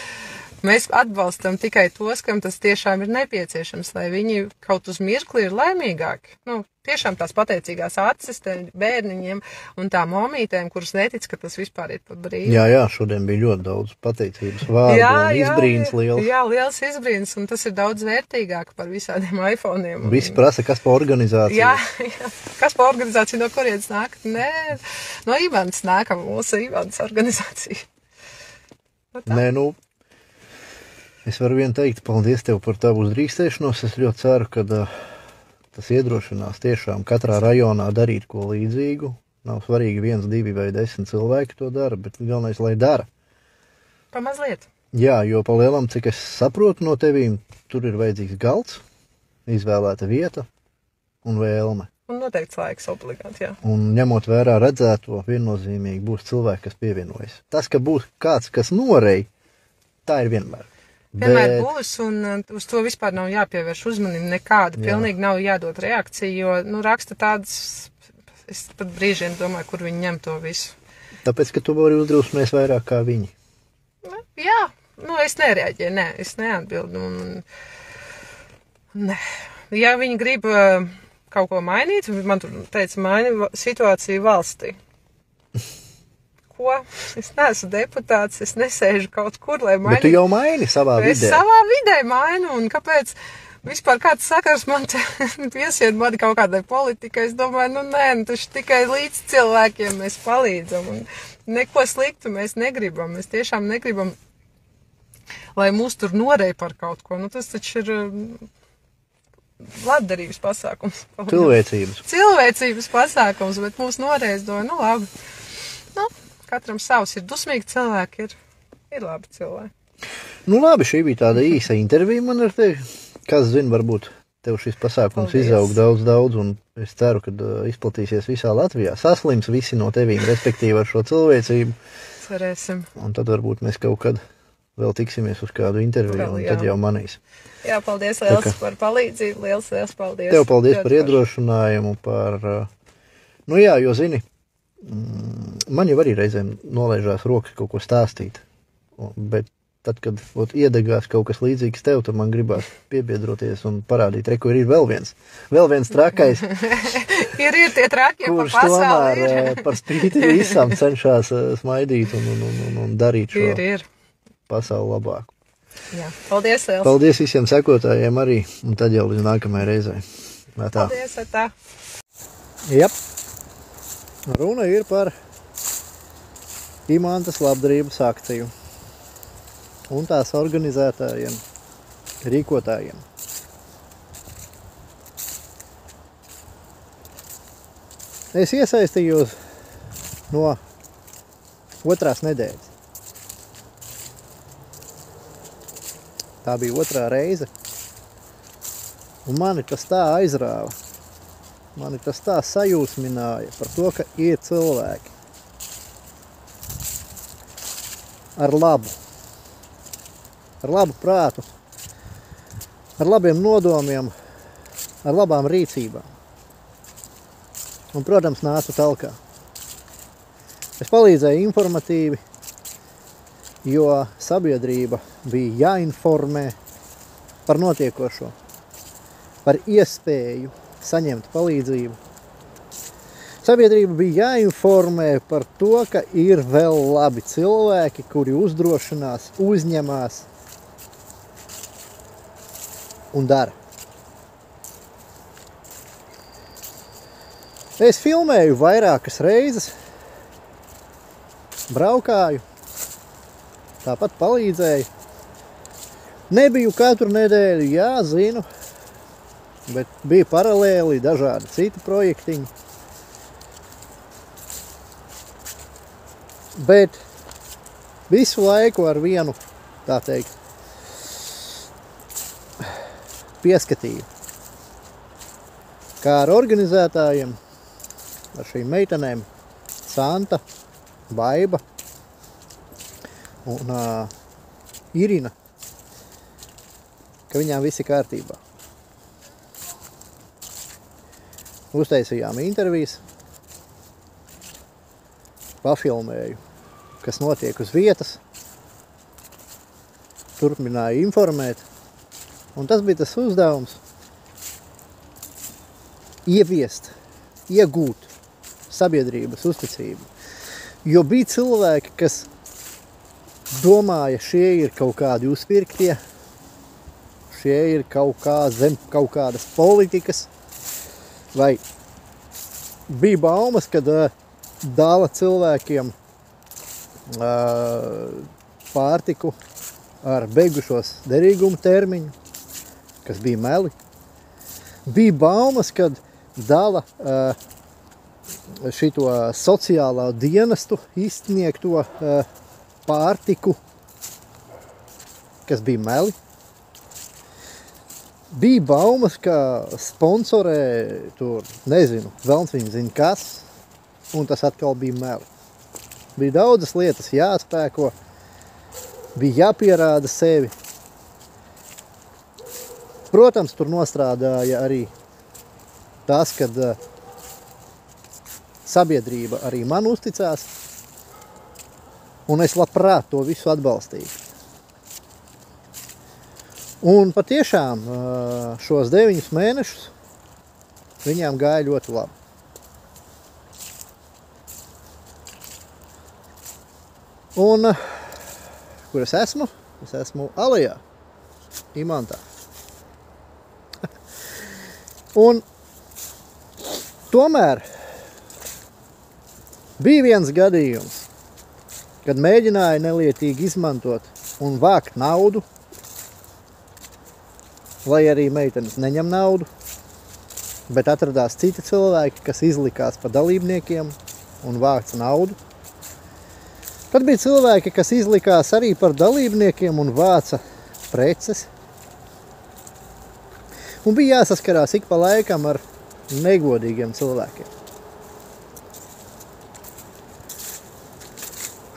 mēs atbalstam tikai tos, kam tas tiešām ir nepieciešams, lai viņi kaut uz mirkli ir laimīgāki. Nu, tiešām tās pateicīgās acis bērniņiem un tām omītēm, kuras netic, ka tas vispār ir pa brīvu. Jā, šodien bija ļoti daudz pateicības vārdu un izbrīns liels. Jā, liels izbrīns, un tas ir daudz vērtīgāk par visādiem iPhoneiem. Visi prasa, kas pa organizāciju. Jā, kas pa organizāciju, no kurienes nāk? Nē, no Ivans nākam, mūsu Ivans organizācija. Nē, nu, es varu vien teikt, paldies tev par tavu uzdrīkstēšanos. Es ļoti ceru, ka tas iedrošinās tiešām katrā rajonā darīt ko līdzīgu. Nav svarīgi 1, 2 vai 10 cilvēki to dara, bet galvenais, lai dara. Pamazliet. Jā, jo pa lielam, cik es saprotu no tevīm, tur ir vajadzīgs galds, izvēlēta vieta un vēlme. Un noteikts laiks obligāti, jā. Un ņemot vērā redzēto, viennozīmīgi būs cilvēki, kas pievienojas. Tas, ka būs kāds, kas norej, tā ir vienmēr. Vienmēr būs, un uz to vispār nav jāpievērš uzmanību nekāda. Pilnīgi nav jādod reakcija, jo, nu, raksta tādas, es pat brīžiem domāju, kur viņi ņem to visu. Tāpēc, ka tu vari uzdrūsmies vairāk kā viņi. Jā, nu, es nereaģēju, nē, es neatbildu. Ne. Ja viņi grib kaut ko mainīt, man tur teica, maini situāciju valstī. Ko? Es neesmu deputāts, es nesēžu kaut kur, lai mainītu. Bet tu jau maini savā vidē. Es savā vidē mainu, un kāpēc vispār kāds sakars man te piesiet mani kaut kādai politikai? Es domāju, nu nē, taču tikai līdz cilvēkiem mēs palīdzam, un neko sliktu mēs negribam. Mēs tiešām negribam, lai mūs tur norej par kaut ko. Nu tas taču ir labdarības pasākums. Cilvēcības pasākums, bet mūs noreiz domāju, nu labi. Nu, katram savs ir dusmīgi cilvēki, ir labi cilvēki. Nu labi, šī bija tāda īsa intervija man ar tevi. Kas zina, varbūt tev šis pasākums izaug daudz, un es ceru, ka izplatīsies visā Latvijā. Saslims visi no tevīm, respektīvi ar šo cilvēcību. Cerēsim. Un tad varbūt mēs kaut kad vēl tiksimies uz kādu interviju, un tad jau manīs. Jā, paldies liels par palīdzību, liels paldies. Tev paldies par iedrošinājumu, nu jā, jo zini, man jau arī reizēm nolaižās rokas kaut ko stāstīt, bet tad, kad iedegās kaut kas līdzīgs tev, tad man gribās piebiedroties un parādīt, ko ir vēl viens trakais. ir tie trakie pa pasauli. Kurš tomēr par spīti visam cenšas smaidīt un darīt šo pasauli labāku. Jā, paldies liels. Paldies visiem sekotājiem arī, un tad jau līdz nākamajai reizei. Paldies, tā. Jep. Runa ir par Imantas labdarības akciju un tās organizētājiem, rīkotājiem. Es iesaistījos no 2. nedēļas. Tā bija 2. reize, un mani tas tā aizrāva. Mani tas tā sajūsmināja par to, ka ir cilvēki ar labu prātu, ar labiem nodomiem, ar labām rīcībām. Un, protams, nācu talkā. Es palīdzēju informatīvi, jo sabiedrība bija jāinformē par notiekošo, par iespēju saņemt palīdzību. Sabiedrība bija jāinformē par to, ka ir vēl labi cilvēki, kuri uzdrošinās, uzņemās un dara. Es filmēju vairākas reizes, braukāju, tāpat palīdzēju. Nebiju katru nedēļu, jā, zinu, bet bija paralēli dažādi citi projektiņi. Bet visu laiku ar vienu, tā teikt, pieskatīju, kā ar organizētājiem, ar šīm meitenēm, Santa, Baiba un Irina, ka viņām viss ir kārtībā. Uztaisījām intervijas, pafilmēju, kas notiek uz vietas, turpināju informēt, un tas bija tas uzdevums ieviest, iegūt sabiedrības uzticību. Jo bija cilvēki, kas domāja, šie ir kaut kādi uzpirktie, šie ir kaut kā zem kaut kādas politikas, vai bija baumas, kad dala cilvēkiem pārtiku ar beigušos derīguma termiņu, kas bija meli. Bija baumas, kad dala šito sociālā dienestu izsniegto pārtiku, kas bija meli. Bija baumas, ka sponsorē tur, nezinu, velns viņi zina kas, un tas atkal bija meli. Bija daudzas lietas jāatspēko, bija jāpierāda sevi. Protams, tur nostrādāja arī tas, kad sabiedrība arī man uzticās, un es labprāt to visu atbalstīju. Un patiešām šos 9 mēnešus viņām gāja ļoti labi. Un kur es esmu? Es esmu Alejā, Imantā. Un tomēr bija viens gadījums, kad mēģināja nelietīgi izmantot un vākt naudu, lai arī meitenes neņem naudu, bet atradās citi cilvēki, kas izlikās pa dalībniekiem un vākts naudu. Tad bija cilvēki, kas izlikās arī par dalībniekiem un vāca preces. Un bija jāsaskarās ik pa laikam ar negodīgiem cilvēkiem.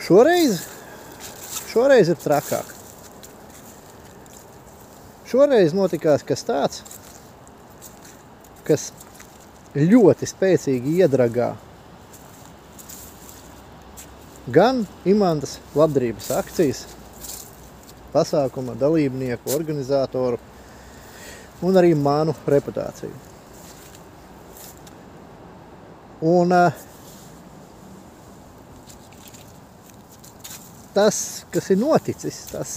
Šoreiz ir trakāk. Šoreiz notikās kas tāds, kas ļoti spēcīgi iedragā gan Imantas labdarības akcijas, pasākuma dalībnieku, organizatoru un arī manu reputāciju. Un tas, kas ir noticis, tas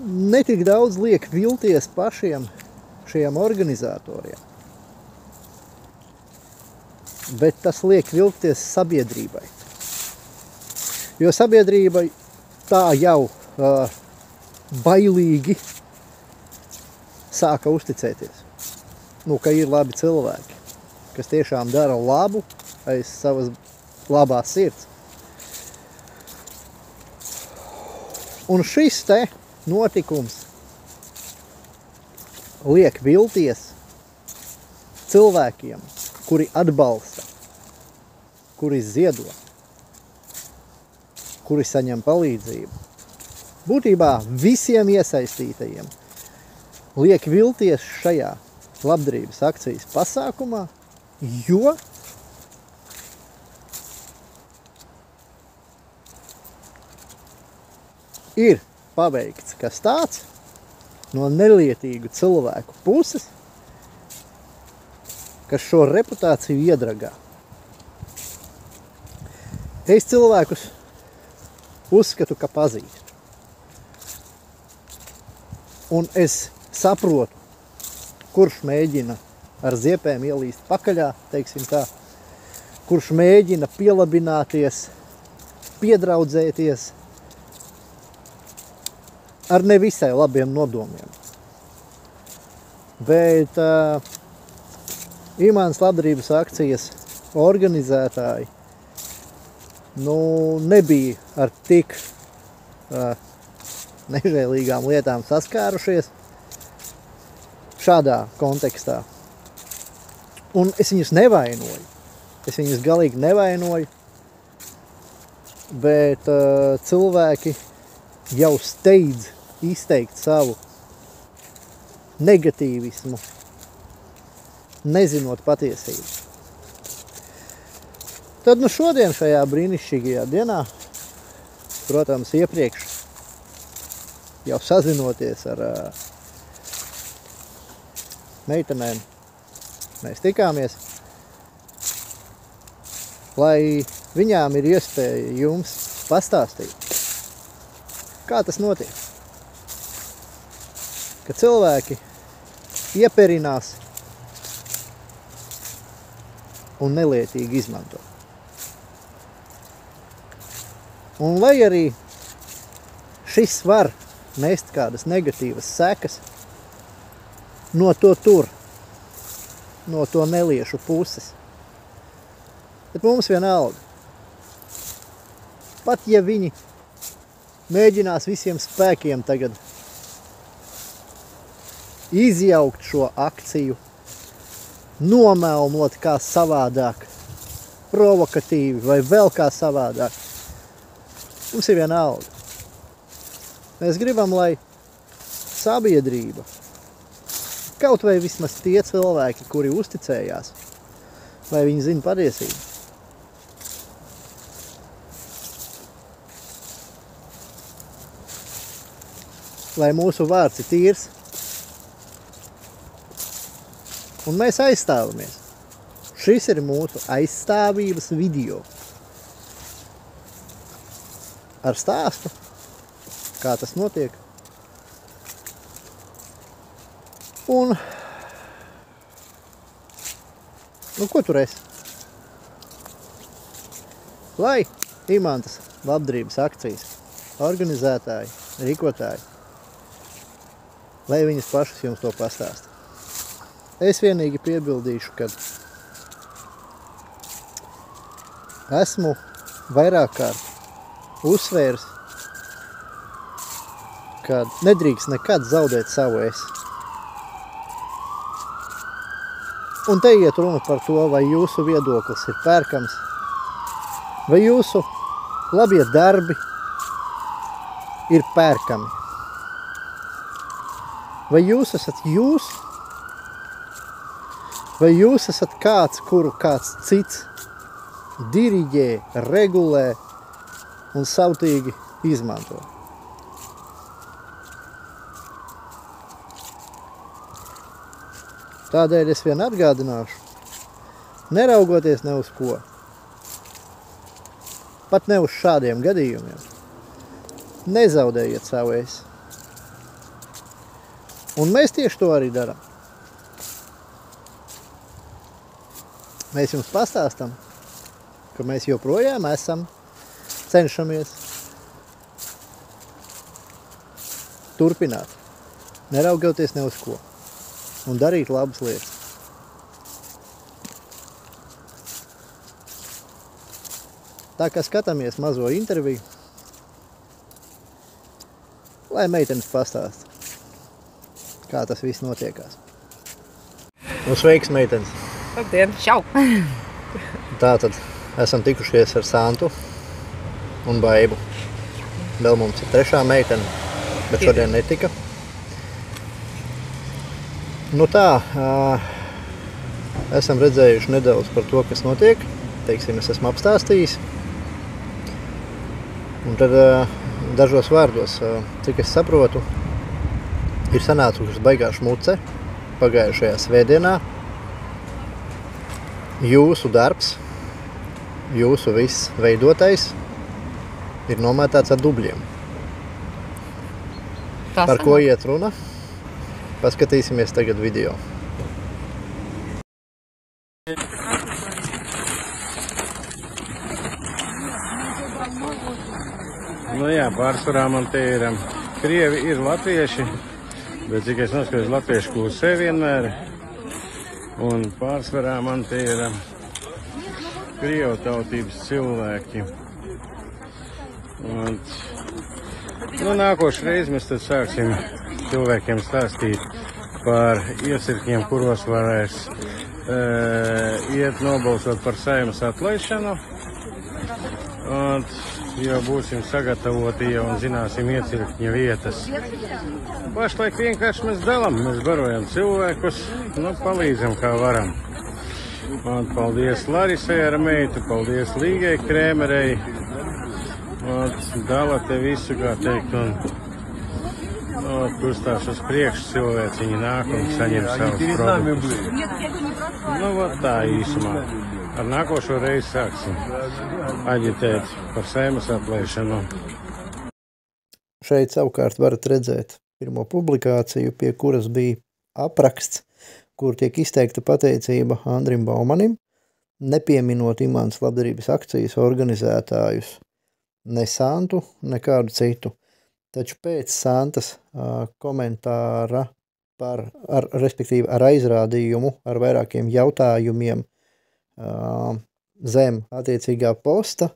netik daudz liek vilties pašiem šiem organizatoriem, bet tas liek vilties sabiedrībai. Jo sabiedrība tā jau bailīgi sāka uzticēties, ka ir labi cilvēki, kas tiešām dara labu aiz savas labās sirds. Un šis te notikums liek vilties cilvēkiem, kuri atbalsta, kuri ziedo, kuri saņem palīdzību. Būtībā visiem iesaistītajiem liek vilties šajā labdarības akcijas pasākumā, jo ir paveikts kas tāds no nelietīgu cilvēku puses, kas šo reputāciju iedragā. Es cilvēkus uzskatu, ka pazīstu. Un es saprotu, kurš mēģina ar ziepēm ielīst pakaļā, teiksim tā, kurš mēģina pielabināties, piedraudzēties ar nevisai labiem nodomiem. Bet Imants labdarības akcijas organizētāji nebija ar tik nežēlīgām lietām saskārušies. šādā kontekstā. Un es viņus nevainoju. Es viņus galīgi nevainoju, bet cilvēki jau steidz izteikt savu negatīvismu, nezinot patiesību. Tad nu šodien šajā brīnišķīgajā dienā, protams, iepriekš jau sazinoties ar meitenēm, mēs tikāmies, lai viņām ir iespēja jums pastāstīt, kā tas notiek. Ka cilvēki ieperinās un nelietīgi izmanto. Un lai arī šis var nest kādas negatīvas sekas, no to neliešu puses. Bet mums vienalga. Pat ja viņi mēģinās visiem spēkiem tagad izjaukt šo akciju, nomelnot kā savādāk, provokatīvi vai vēl kā savādāk, mums ir vienalga. Mēs gribam, lai sabiedrība, kaut vai vismaz tie cilvēki, kuri uzticējās, lai viņi zina patiesību. Lai mūsu vārds ir tīrs, un mēs aizstāvamies. Šis ir mūsu aizstāvības video. Ar stāstu, kā tas notiek. Un, ko tur esi? Lai Imantas labdarības akcijas organizētāji, rīkotāji, lai viņas pašas jums to pastāsta. Es vienīgi piebildīšu, ka esmu vairāk kārt uzsvērs, ka nedrīkst nekad zaudēt savu esi. Un te iet runa par to, vai jūsu viedoklis ir pērkams, vai jūsu labie darbi ir pērkami. Vai jūs esat jūs, vai jūs esat kāds, kuru kāds cits diriģē, regulē un savtīgi izmanto. Tādēļ es vien atgādināšu, neraugoties ne uz ko, pat ne uz šādiem gadījumiem, nezaudējiet savu esi. Un mēs tieši to arī darām. Mēs jums pastāstam, ka mēs joprojām esam, cenšamies turpināt, neraugoties ne uz ko, un darīt labas lietas. Tā kā skatāmies mazo interviju, lai meitenes pastāsta, kā tas viss notiekās. Un sveiks, meitenes! Labdien! Čau! Tātad esam tikušies ar Santu un Baibu. Vēl mums ir trešā meitene, bet šodien netika. Nu tā, esam redzējuši nedaudz par to, kas notiek. Teiksim, es esmu apstāstījis. Un tad dažos vārdos, cik es saprotu, ir sanācušas baigā šmuce pagājušajā svētdienā. Jūsu darbs, jūsu viss veidotais ir nomētāts ar dubļiem. Par ko iet runa? Paskatīsimies tagad video. Nu jā, pārsvarā man te ir krievi, ir latvieši, bet cik es noskatos, latvieši klusē vienmēr. Un pārsvarā man te ir krievu tautības cilvēki. Un, nākošu reizi mēs tad sāksim cilvēkiem stāstīt, par iecirkņiem, kuros varēs iet nobalsot par Saeimas atlaišanu. Un jau būsim sagatavoti jau un zināsim iecirkņa vietas. Pašlaik vienkārši mēs dalām, mēs barojam cilvēkus, palīdzam kā varam. Un paldies Larisai ar meitu, paldies Līgai Krēmerei. Un dala te visu, kā teikt, un kustās uz priekšu cilvēciņi nāk un saņem savus produktus. Tā īsumā. Ar nākošo reizi sāksim aģitēt par Saeimas atlaišanu. Šeit savukārt varat redzēt pirmo publikāciju, pie kuras bija apraksts, kur tiek izteikta pateicība Andrim Baumanim, nepieminot Imants labdarības akcijas organizētājus, ne Santu, nekādu citu. Taču pēc Santas komentāra respektīvi ar aizrādījumu, ar vairākiem jautājumiem zem attiecīgā posta,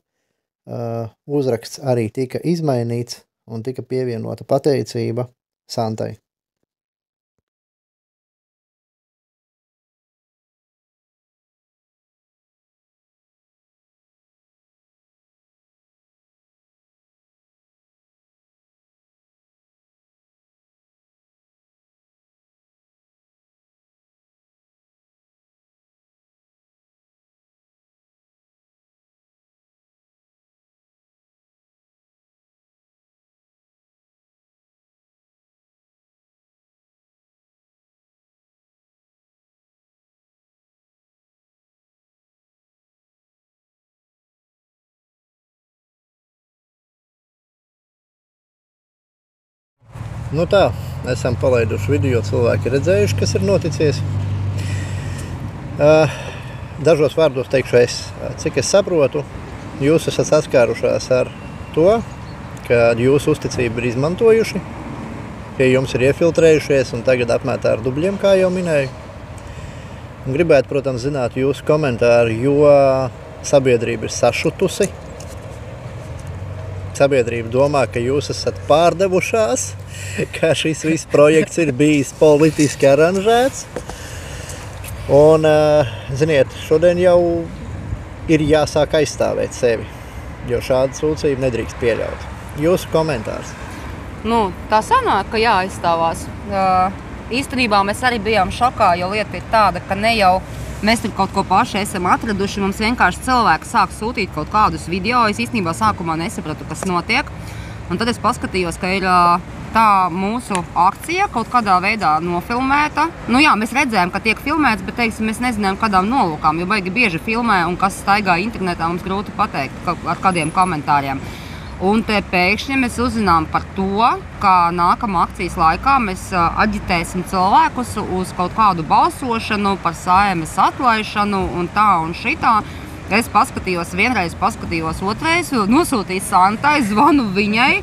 uzraksts arī tika izmainīts un tika pievienota pateicība Santai. Tā, esam palaiduši video, cilvēki redzējuši, kas ir noticies. Dažos vārdos teikšu es. Cik es saprotu, jūs esat saskārušās ar to, ka jūsu uzticību ir izmantojuši, ka jums ir iefiltrējušies un tagad apmētā ar dubļiem, kā jau minēju. Un gribētu, protams, zināt jūsu komentāru, jo sabiedrība ir sašutusi. Sabiedrība domā, ka jūs esat pārdevušās, ka šis viss projekts ir bijis politiski aranžēts. Un, ziniet, šodien jau ir jāsāk aizstāvēt sevi, jo šādu sūdzību nedrīkst pieļaut. Jūsu komentārs? Tā sanāk, ka jāaizstāvās. Īstenībā mēs arī bijām šokā, jo lieta ir tāda, ka ne jau mēs tur kaut ko paši esam atraduši, mums vienkārši cilvēki sāk sūtīt kaut kādus video. Es īstenībā sākumā nesapratu, kas notiek. Un tad es paskatījos, ka ir tā mūsu akcija kaut kādā veidā nofilmēta. Mēs redzējām, ka tiek filmēts, bet, teiksim, mēs nezinām, kādām nolūkām, jo baigi bieži filmē un kas staigā internetā, mums grūti pateikt ar kādiem komentāriem. Un te pēkšņi mēs uzzinām par to, ka nākamā akcijas laikā mēs aģitēsim cilvēkus uz kaut kādu balsošanu par Saeimas atlaišanu un tā un šitā. Es paskatījos vienreiz, paskatījos otrais, nosūtīju Santai, zvanu viņai,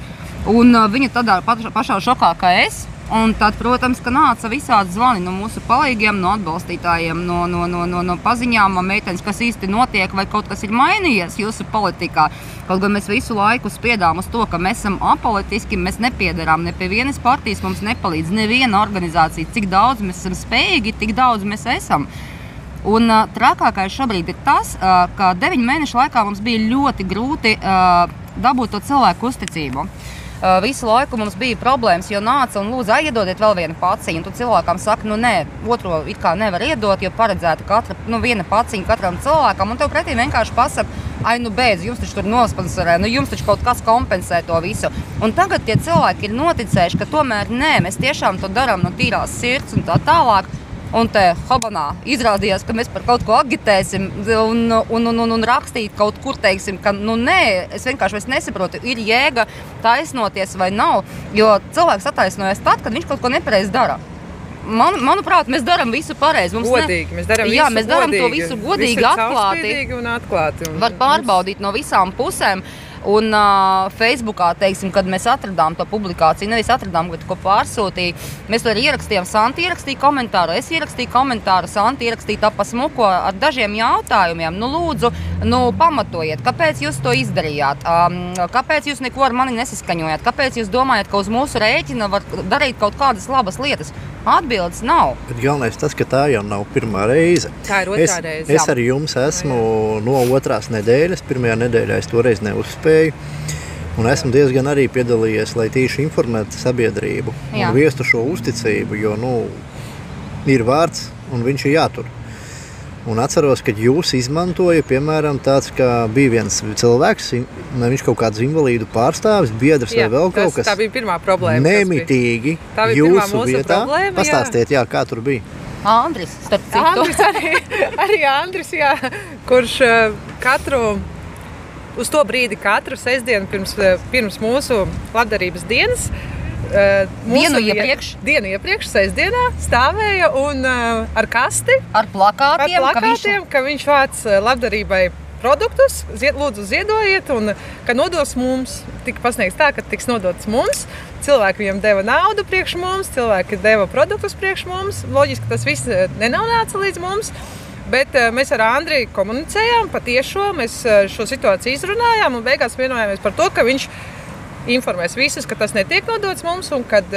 un viņa tādā pašā šokā kā es. Un tad, protams, ka nāca visādi zvani no mūsu palīgiem, no atbalstītājiem, no paziņām, meitenes, kas īsti notiek, vai kaut kas ir mainījies jūsu politikā. Kaut gan mēs visu laiku spiedām uz to, ka mēs esam apolitiski, mēs nepiedarām ne pie vienas partijas, mums nepalīdz neviena organizācija. Cik daudz mēs esam spējīgi, tik daudz mēs esam. Un trakākais šobrīd ir tas, ka 9 mēnešu laikā mums bija ļoti grūti dabūt to cilvēku uzticību. Visu laiku mums bija problēmas, jo nāca un lūdza, iedodiet vēl vienu paciņu. Un tu cilvēkam saka, nē, otro it kā nevar iedot, jo paredzēta viena paciņa katram cilvēkam. Un tev pretī vienkārši pasaka, beidz, jums taču tur nosponsorē, jums taču kaut kas kompensē to visu. Un tagad tie cilvēki ir noticējuši, ka tomēr nē, mēs tiešām to darām no tīrās sirds un tā tālāk. Un te hobanā izrādījās, ka mēs par kaut ko agitēsim un rakstīt kaut kur, teiksim, ka nē, es vienkārši nesaprotu, ir jēga taisnoties vai nav, jo cilvēks attaisnojas tad, kad viņš kaut ko nepareizi dara. Manuprāt, mēs darām visu pareizi. Godīgi, mēs darām visu godīgi. Mēs darām to visu godīgi, atklāti. Var pārbaudīt no visām pusēm. Un Facebookā, teiksim, kad mēs atradām to publikāciju, nevis atradām, bet ko pārsūtīja, mēs to arī ierakstījām, Santi ierakstīja komentāru, es ierakstīju komentāru, Santi ierakstīja tā pa smuko ar dažiem jautājumiem. Lūdzu, pamatojiet, kāpēc jūs to izdarījāt, kāpēc jūs neko ar mani nesaskaņojāt, kāpēc jūs domājat, ka uz mūsu rēķina var darīt kaut kādas labas lietas. Atbildes nav. Bet galvenais tas, ka tā jau nav pirmā reize. Tā ir otrā reize. Es ar jums esmu no otrās nedēļas. Pirmajā nedēļā es toreiz neuzspēju. Un esmu diezgan arī piedalījies, lai tieši informētu sabiedrību un viestu šo uzticību, jo, ir vārds un viņš ir jātur. Un atceros, ka jūs izmantoja, piemēram, tāds, ka bija viens cilvēks, viņš kaut kāds invalīdu pārstāvis, biedrs vai vēl kaut kas. Tā bija pirmā problēma. Nemitīgi jūsu vietā. Problēma, pastāstiet, kā tur bija. Andris, starp citu. Arī Andris, kurš uz to brīdi katru sestdienu pirms mūsu labdarības dienas dienu iepriekš sestdienā stāvēja un ar kasti, ar plakātiem, ka viņš vāc labdarībai produktus, lūdzu ziedojiet, un ka nodos mums. Tika pasniegts tā, ka tiks nodots mums. Cilvēki viņam deva naudu priekš mums, cilvēki deva produktus priekš mums. Loģiski tas viss nenonāca līdz mums. Bet mēs ar Andriju komunicējām patiešo, mēs šo situāciju izrunājām un beigās vienojāmies par to, ka viņš informēs visus, ka tas netiek nodots mums un kad...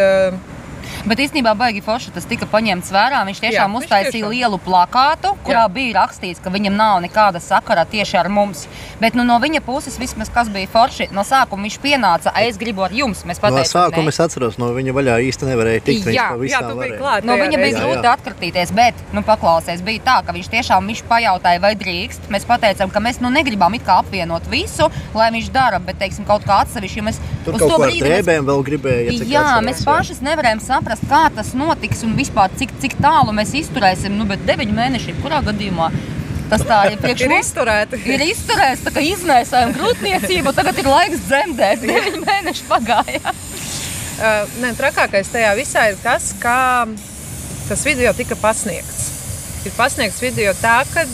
Bet īstenībā baigi forši tas tika paņemts vērā. Viņš tiešām uztaisīja lielu plakātu, kurā bija rakstīts, ka viņam nav nekāda sakara tieši ar mums. Bet no viņa puses vismaz kas bija forši. No sākuma viņš pienāca, es gribu ar jums. Mēs pateicām, no sākuma es atceros, no viņa vaļā īsti nevarēja tikt. Tu biji klāt. No viņa bija grūti atkratīties, bet, paklausies, bija tā, ka viņš pajautāja, vai drīkst. Mēs pateicām, ka mēs negribam it kā apvienot visu, lai viņš dara, bet, teiksim, kaut kā atsevišķi, jo mēs tur kaut ko ar drēbēm vēl gribēja. Jā, mēs pašas nevarējām saprast, kā tas notiks un vispār cik tālu mēs izturēsim, bet 9 mēneši, kurā gadījumā tas tā ir priekš mums. Ir izturēts, tā kā iznēsājam grūtniecību, tagad ir laiks dzemdēt, 9 mēneši pagāja. Trakākais tajā visā ir tas, kā tas video tika pasniegts. Ir pasniegts video tā, kad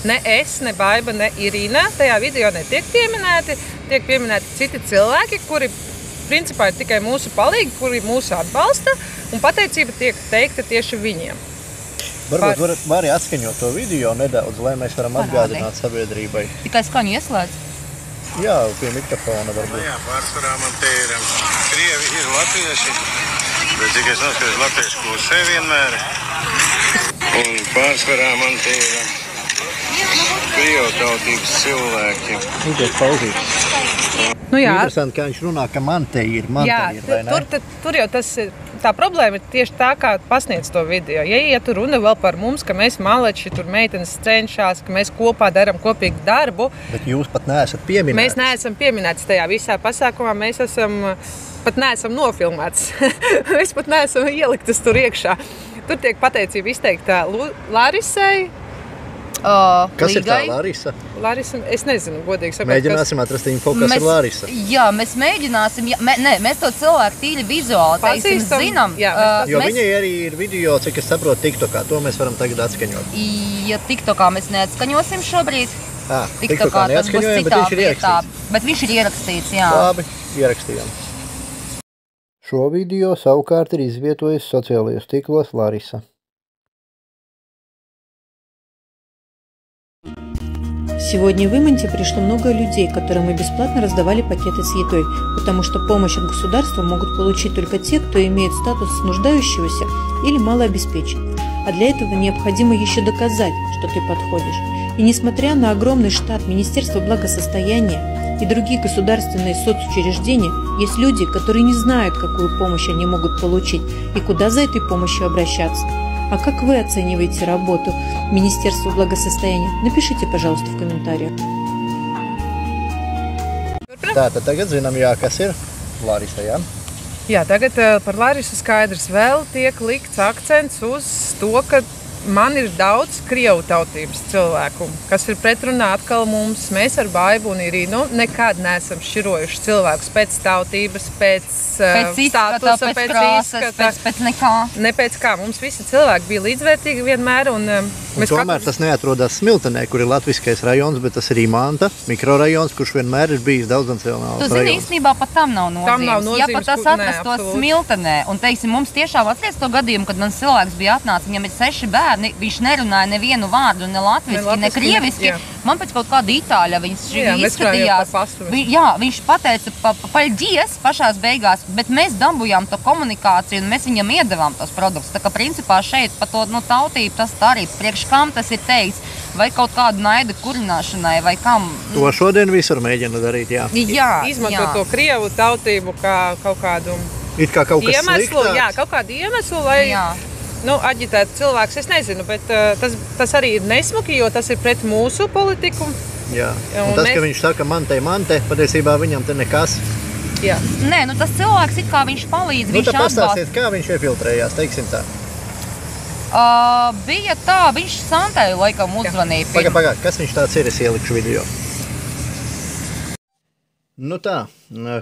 ne es, ne Baiba, ne Irina tajā video netiek pieminēti. Tiek pieminēti citi cilvēki, kuri principā ir tikai mūsu palīgi, kuri mūsu atbalsta, un pateicība tiek teikta tieši viņiem. Varbūt var atskaņot to video nedaudz, lai mēs varam atgādināt sabiedrībai. Tikai skaņu ieslēdz? Jā, pie mikrofona varbūt. Jā, pārsvarā man te ir krievi, ir latvieši, bet tikai saskatās latviešu klusē vienmēr. Un pārsvarā man te ir krievu tautības cilvēki. Iediet pauzīt. Interesanti, kā viņš runā, ka man te ir, vai ne? Tur jau tā problēma ir tieši tā, kā pasniedz to video. Ja tur runa vēl par mums, ka mēs maleči, tur meitenes cenšās, ka mēs kopā daram kopīgu darbu. Bet jūs pat neesat pieminēts. Mēs neesam pieminēts tajā visā pasākumā, mēs pat neesam nofilmēts. Mēs pat neesam ieliktas tur iekšā. Tur tiek pateicība izteikta Larisai. Kas ir tā Larisa? Larisa, es nezinu, godīgi sakot. Mēģināsim atrast info, kas ir Larisa. Jā, mēs mēģināsim, mēs to cilvēku tīri vizuāli zinām. Jo viņai arī ir video, cik es saprotu, TikTokā. To mēs varam tagad atskaņot. Ja TikTokā mēs neatskaņosim šobrīd. TikTokā neatskaņojam, bet viņš ir ierakstīts. Bet viņš ir ierakstīts, jā. Labi, ierakstījām. Šo video savukārt ir izvietojis sociālajos tīklos Larisa. Сегодня в Иманте пришло много людей, которым мы бесплатно раздавали пакеты с едой, потому что помощь от государства могут получить только те, кто имеет статус нуждающегося или малообеспеченных. А для этого необходимо еще доказать, что ты подходишь. И несмотря на огромный штат Министерства благосостояния и другие государственные соцучреждения, есть люди, которые не знают, какую помощь они могут получить и куда за этой помощью обращаться. А как вы оцениваете работу Министерства благосостояния? Напишите, пожалуйста, в комментариях. Tātad tagad zinām, kas ir Larisa, jā? Jā, tagad par Larisu skaidrs vēl tiek likts akcents uz to, ka man ir daudz krievu tautības cilvēku, kas ir pretrunā atkal mums. Mēs ar Baibu un Irinu nekad neesam šķirojuši cilvēkus pēc tautības, pēc statusa, pēc izskata. Pēc nekā. Ne pēc kā. Mums visi cilvēki bija līdzvērtīgi vienmēr. Un tomēr tas neatrodas Smiltenē, kur ir latviskais rajons, bet tas ir Imanta mikrorajons, kurš vienmēr ir bijis daudznacionāls rajons. Tu zini, īstenībā pat tam nav nozīmes. Ja pat tas atrastos Smiltenē, un teiksim, mums tiešām atceries to gadījumu, kad mans cilvēks bija atnācis, viņam ir 6 bērni, viņš nerunāja nevienu vārdu, ne latviski, ne krieviski, Man pēc kaut kāda itāļa viņas izskatījās. Viņš pateica paļģies pašās beigās, bet mēs dabūjām to komunikāciju un mēs viņam iedevām tos produktus. Tā kā principā šeit par to tautību tas arī priekš kam tas ir teikts. Vai kaut kādu naidu kurināšanai, vai kam. To šodien visur mēģina darīt, jā. Izmantot to krievu tautību kā kaut kādu it kā kaut kas iemeslu, sliktāks. jā, kaut kādu iemeslu, lai aģitētu cilvēks. Es nezinu, bet tas arī ir nesmuki, jo tas ir pret mūsu politiku. Jā, un tas, ka viņš saka mante, patiesībā viņam te nekas. Jā. Nē, tas cilvēks it kā viņš palīdz, viņš atbalsta. Pastāstiet, kā viņš iefiltrējās, teiksim tā. Bija tā, viņš Santei laikam uzvanīja. Pagad, kas viņš tāds ir, es ielikšu video. Nu tā,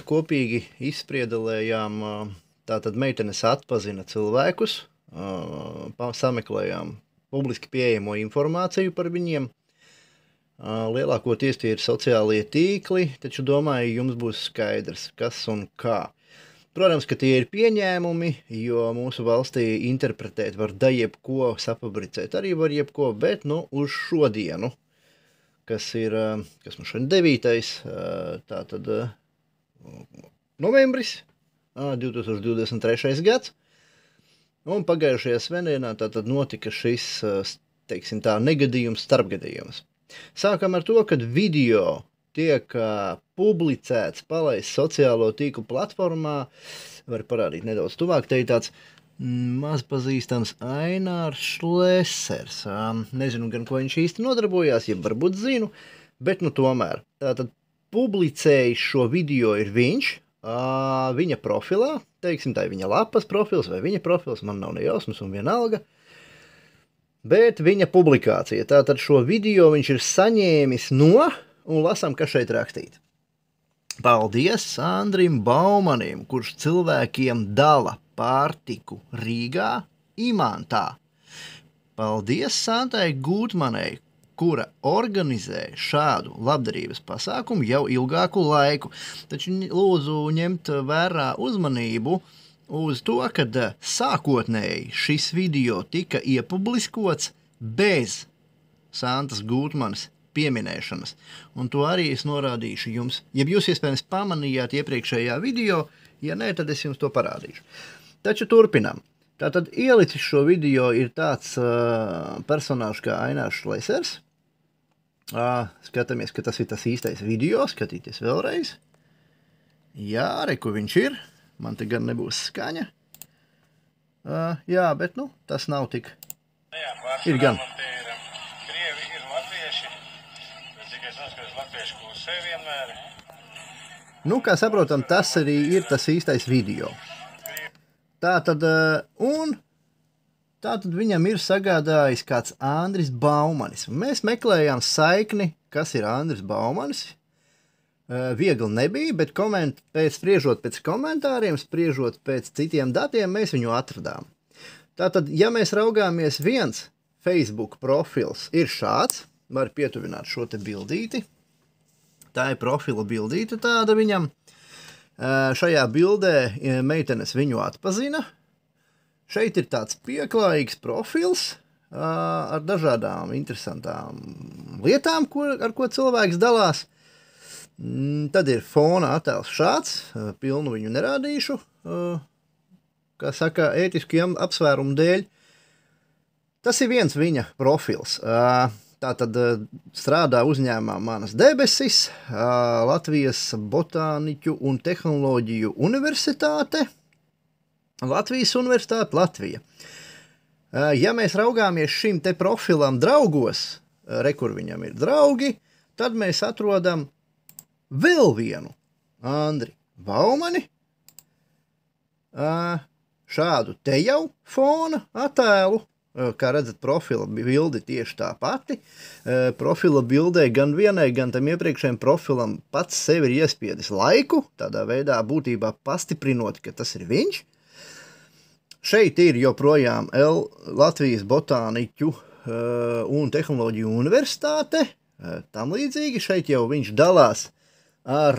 kopīgi izspriedelējām, tātad meitenes atpazina cilvēkus, sameklējām publiski pieejamo informāciju par viņiem. Lielākoties tie ir sociālie tīkli, taču domāju, jums būs skaidrs, kas un kā. Protams, ka tie ir pieņēmumi, jo mūsu valstī interpretēt var da jebko, safabricēt arī var jebko, bet uz šodienu, kas mums šodien 9. Tātad novembris, 2023. gads, un pagājušajā svētdienā tātad notika šis, teiksim tā, negadījums, starpgadījums. Sākam ar to, kad video tiek publicēts, palaists sociālo tīklu platformā, var parādīt nedaudz tuvāk, te ir tāds maz pazīstams Ainārs Šlesers. Nezinu gan, ko viņš īsti nodarbojās, ja varbūt zinu, bet tomēr. Tātad publicējis šo video ir viņš, viņa profilā, teiksim, tā ir viņa lapas profils vai viņa profils, man nav nejausmas un vienalga, bet viņa publikācija. Tātad šo video viņš ir saņēmis no... Un lasām, kas šeit rakstīt. Paldies Andrim Baumanim, kurš cilvēkiem dala pārtiku Rīgā, Imantā. Paldies Santai Gūtmanai, kura organizē šādu labdarības pasākumu jau ilgāku laiku. Taču lūdzu ņemt vērā uzmanību uz to, kad sākotnēji šis video tika iepubliskots bez Santas Gūtmanas pieminēšanas. Un to arī es norādīšu jums. Ja jūs iespējams pamanījāt iepriekšējā video, ja nē, tad es jums to parādīšu. Taču turpinām. Tātad ielicis šo video ir tāds personāžs kā Ainārs Šlesers. Skatāmies, ka tas ir tas īstais video. Skatīties vēlreiz. Jā, re, kur viņš ir. Man te gan nebūs skaņa. Jā, bet tas nav tik. Ir gan. Kā saprotam, tas arī ir tas īstais video. Tātad viņam ir sagādājis kāds Andris Baumanis. Mēs meklējām saikni, kas ir Andris Baumanis. Viegli nebija, bet spriežot pēc komentāriem, spriežot pēc citiem datiem, mēs viņu atradām. Tātad, ja mēs raugāmies, viens Facebook profils ir šāds, var pietuvināt šo te bildīti. Tā ir profila bildīte tāda viņam. Šajā bildē meitenes viņu atpazina. Šeit ir tāds pieklājīgs profils ar dažādām interesantām lietām, ar ko cilvēks dalās. Tad ir fona attēls šāds, pilnu viņu nerādīšu, kā saka, ētiskiem apsvērumu dēļ. Tas ir viens viņa profils. Tātad strādā uzņēmumā Manas debesis, Latvijas Botāniķu un tehnoloģiju universitāte, Latvijas universitāte Latvija. Ja mēs raugāmies šim te profilam draugos, kur viņam ir draugi, tad mēs atrodam vēl vienu Andri Baumani, šādu te jau fona attēlu. Kā redzat, profila bildi tieši tā pati. Profila bildē gan vienai, gan tam iepriekšējiem profilam pats sevi ir iespiedis laiku, tādā veidā būtībā pastiprinot, ka tas ir viņš. Šeit ir joprojām Latvijas Botāniķu un tehnoloģiju universitāte. Tam līdzīgi šeit jau viņš dalās ar,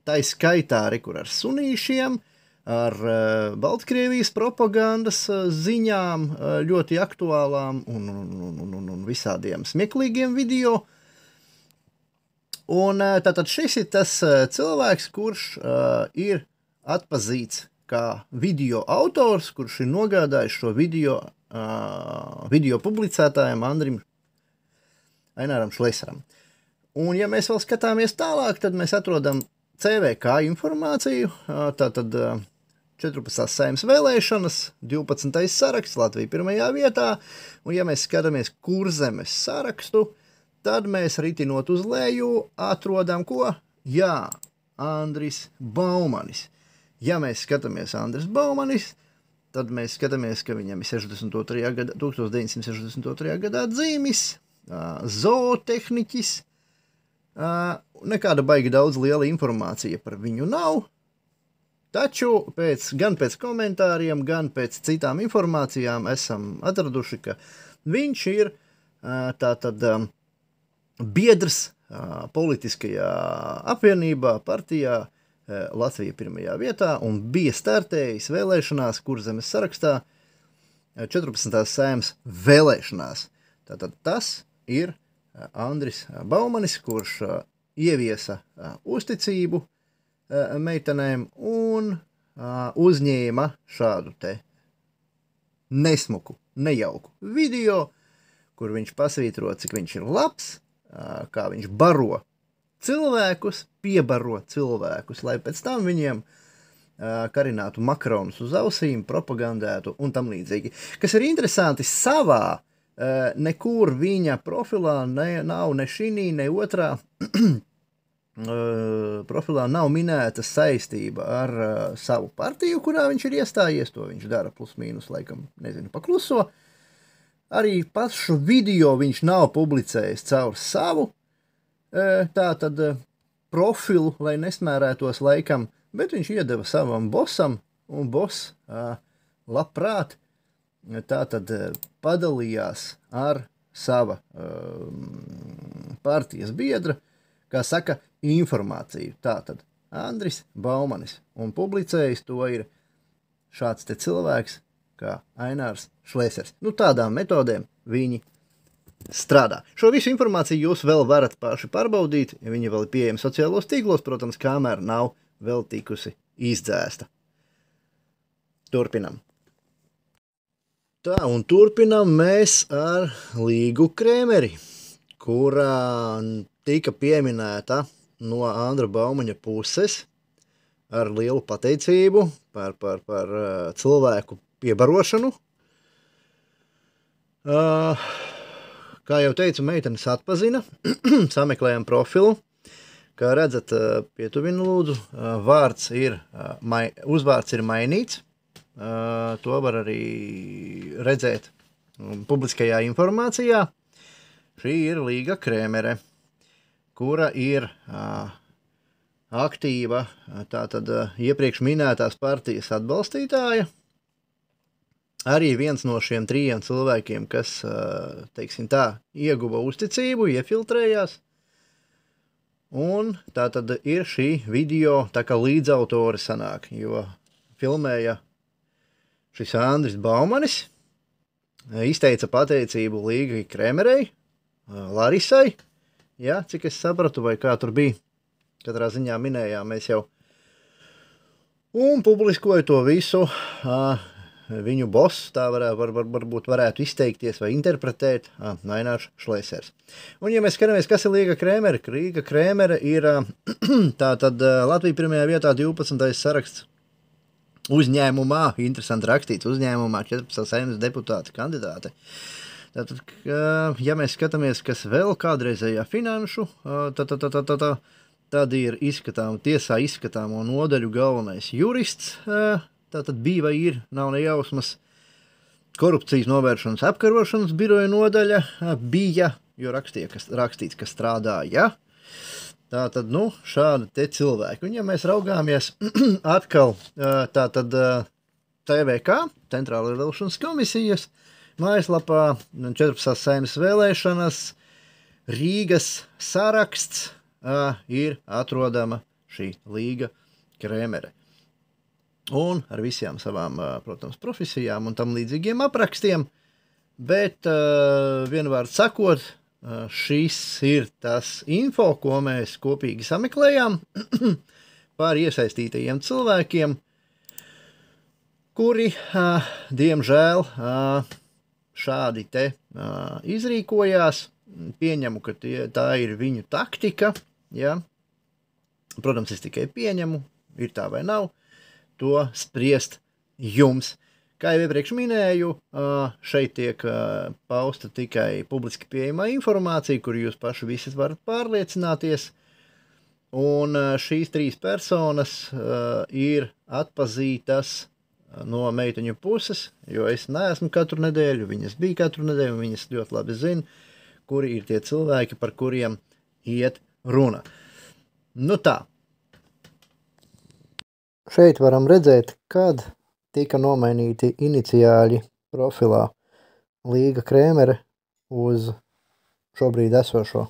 tai skaitā, kur ar sunīšiem, ar Baltkrievijas propagandas ziņām, ļoti aktuālām un visādiem smieklīgiem video. Un tātad šis ir tas cilvēks, kurš ir atpazīts kā video autors, kurš ir nogādājis šo video publicētājiem Aināram Šlesaram. Un ja mēs vēl skatāmies tālāk, tad mēs atrodam CVK informāciju, tātad 14. Saeimas vēlēšanas, 12. saraksts, Latvija pirmajā vietā, un ja mēs skatāmies Kurzemes sarakstu, tad mēs ritinot uz leju atrodam ko? Jā, Andris Baumanis. Ja mēs skatāmies Andris Baumanis, tad mēs skatāmies, ka viņam ir 1962. gadā dzīmis, zootehniķis, nekāda baigi daudz liela informācija par viņu nav, taču gan pēc komentāriem, gan pēc citām informācijām esam atraduši, ka viņš ir tātad biedrs politiskajā apvienībā, partijā Latvija pirmajā vietā un bija startējis vēlēšanās Kurzemes sarakstā 14. Saeimas vēlēšanās. Tātad tas ir Andris Baumanis, kurš ieviesa uzticību meitenēm un uzņēma šādu te nesmuku, nejauku video, kur viņš pasvītro, cik viņš ir labs, kā viņš baro cilvēkus, piebaro cilvēkus, lai pēc tam viņiem karinātu makaronus uz ausīm, propagandētu un tam līdzīgi. Kas ir interesanti, savā nekur viņa profilā nav ne šinī, ne otrā profilā nav minēta saistība ar savu partiju, kurā viņš ir iestājies, to viņš dara plus mīnus, laikam, nezinu, pakluso. Arī pašu video viņš nav publicējis caur savu tātad profilu, lai nesmērētos laikam, bet viņš iedeva savam bosam, un boss labprāt tātad padalījās ar sava partijas biedra, kā saka, informāciju. Tātad Andris Baumanis, un publicējis to ir šāds te cilvēks kā Ainārs Šlesers. Nu, tādām metodēm viņi strādā. Šo visu informāciju jūs vēl varat paši pārbaudīt, ja viņa vēl ir pieejama sociālos tīklos, protams, kamēr nav vēl tikusi izdzēsta. Turpinam. Tā, un turpinam mēs ar Līgu Krēmeri, kurā tika pieminēta no Andra Baumaņa puses ar lielu pateicību par cilvēku piebarošanu. Kā jau teicu, meitenes atpazina, sameklējam profilu, kā redzat, pietuvinu lūdzu, uzvārds ir mainīts, to var arī redzēt publiskajā informācijā. Šī ir Līga Krēmere, kura ir aktīva, tātad iepriekš minētās partijas atbalstītāja. Arī viens no šiem 3 cilvēkiem, kas, teiksim tā, ieguva uzticību, iefiltrējās. Un tā tad ir šī video tā kā līdzautori sanāk, jo filmēja šis Andris Baumanis, izteica pateicību Līgai Krēmerei, Larisai, jā, cik es sapratu, vai kā tur bija, katrā ziņā minējām mēs jau, un publiskoja to visu, viņu boss, tā varbūt varētu izteikties vai interpretēt, Ainārs Šlesers. Un ja mēs skatāmies, kas ir Līga Krēmere, Līga Krēmere ir tātad Latvija pirmajā vietā 12. saraksts uzņēmumā, interesanti rakstīts, uzņēmumā 14. Saeimas deputāta kandidāte. Tātad, ja mēs skatāmies, kas vēl kādreizējā finanšu, tad ir tiesā izskatāmo nodaļu galvenais jurists, tātad bija vai ir, nav nejausmas, korupcijas novēršanas apkarošanas biroja nodaļa bija, jo rakstīts, ka strādāja. Tātad, nu, šādi te cilvēki. Un ja mēs raugāmies atkal, tātad TVK, Centrāla vēlēšanas komisijas, mājaslapā 14. Saeimas vēlēšanas, Rīgas saraksts ir atrodama šī Līga Krēmere. un ar visiem savām, protams, profesijām un tam līdzīgiem aprakstiem, bet vienvārds sakot, šis ir tas info, ko mēs kopīgi sameklējām par iesaistītajiem cilvēkiem, kuri, diemžēl, šādi te izrīkojās. Pieņemu, ka tā ir viņu taktika, ja? Protams, es tikai pieņemu, ir tā vai nav, to spriest jums. Kā jau iepriekš minēju, šeit tiek pausta tikai publiski pieejamā informācija, kur jūs paši visi varat pārliecināties. Un šīs 3 personas ir atpazītas no meiteņu puses, jo es neesmu katru nedēļu, viņas bija katru nedēļu, un viņas ļoti labi zina, kuri ir tie cilvēki, par kuriem iet runa. Nu tā. Šeit varam redzēt, kad tika nomainīti iniciāļi profilā Līga Krēmere uz šobrīd esošo.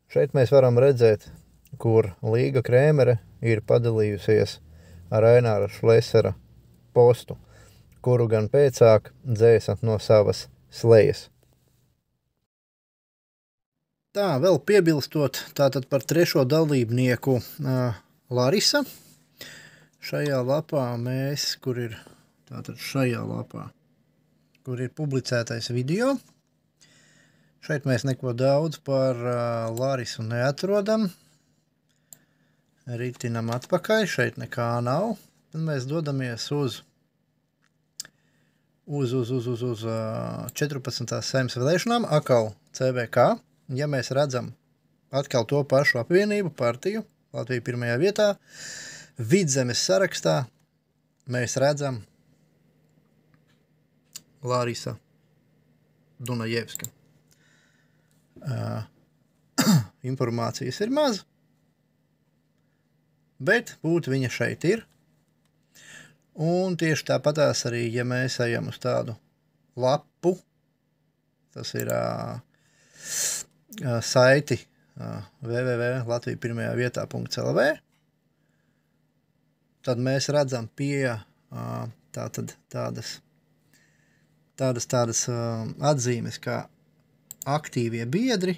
Šeit mēs varam redzēt, kur Līga Krēmere ir padalījusies ar Aināra Šlesera postu, kuru gan pēcāk dzēsa no savas slejas. Tā, vēl piebilstot tātad par 3. dalībnieku Larisa. Šajā lapā mēs, kur ir publicētais video. Šeit mēs neko daudz par Larisu neatrodam. Ritinam atpakaļ, šeit nekā nav. Tad mēs dodamies uz 14. Saeimas vēlēšanām, atkal CVK. Ja mēs redzam atkal to pašu apvienību, partiju, Latvija pirmajā vietā, Vidzemes sarakstā mēs redzam Larisa Dunajevska. Informācijas ir maz, bet būt viņa šeit ir. Un tieši tāpatās arī, ja mēs ejam uz tādu lapu, tas ir saiti www.latvijapirmajāvietā.lv, tad mēs redzam pie tādas atzīmes kā aktīvie biedri.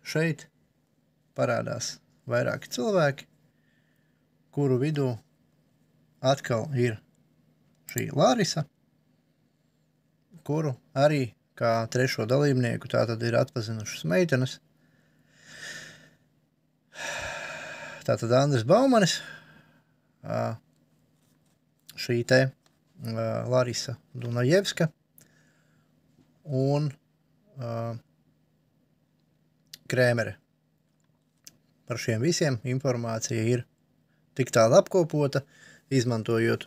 Šeit parādās vairāki cilvēki, kuru vidū atkal ir šī Larisa, kuru arī kā 3. dalībnieku tātad ir atpazinušas meitenes. Tātad Andris Baumanis, šī te Larisa Dunajevska un Krēmere. Par šiem visiem informācija ir tik tāda apkopota, izmantojot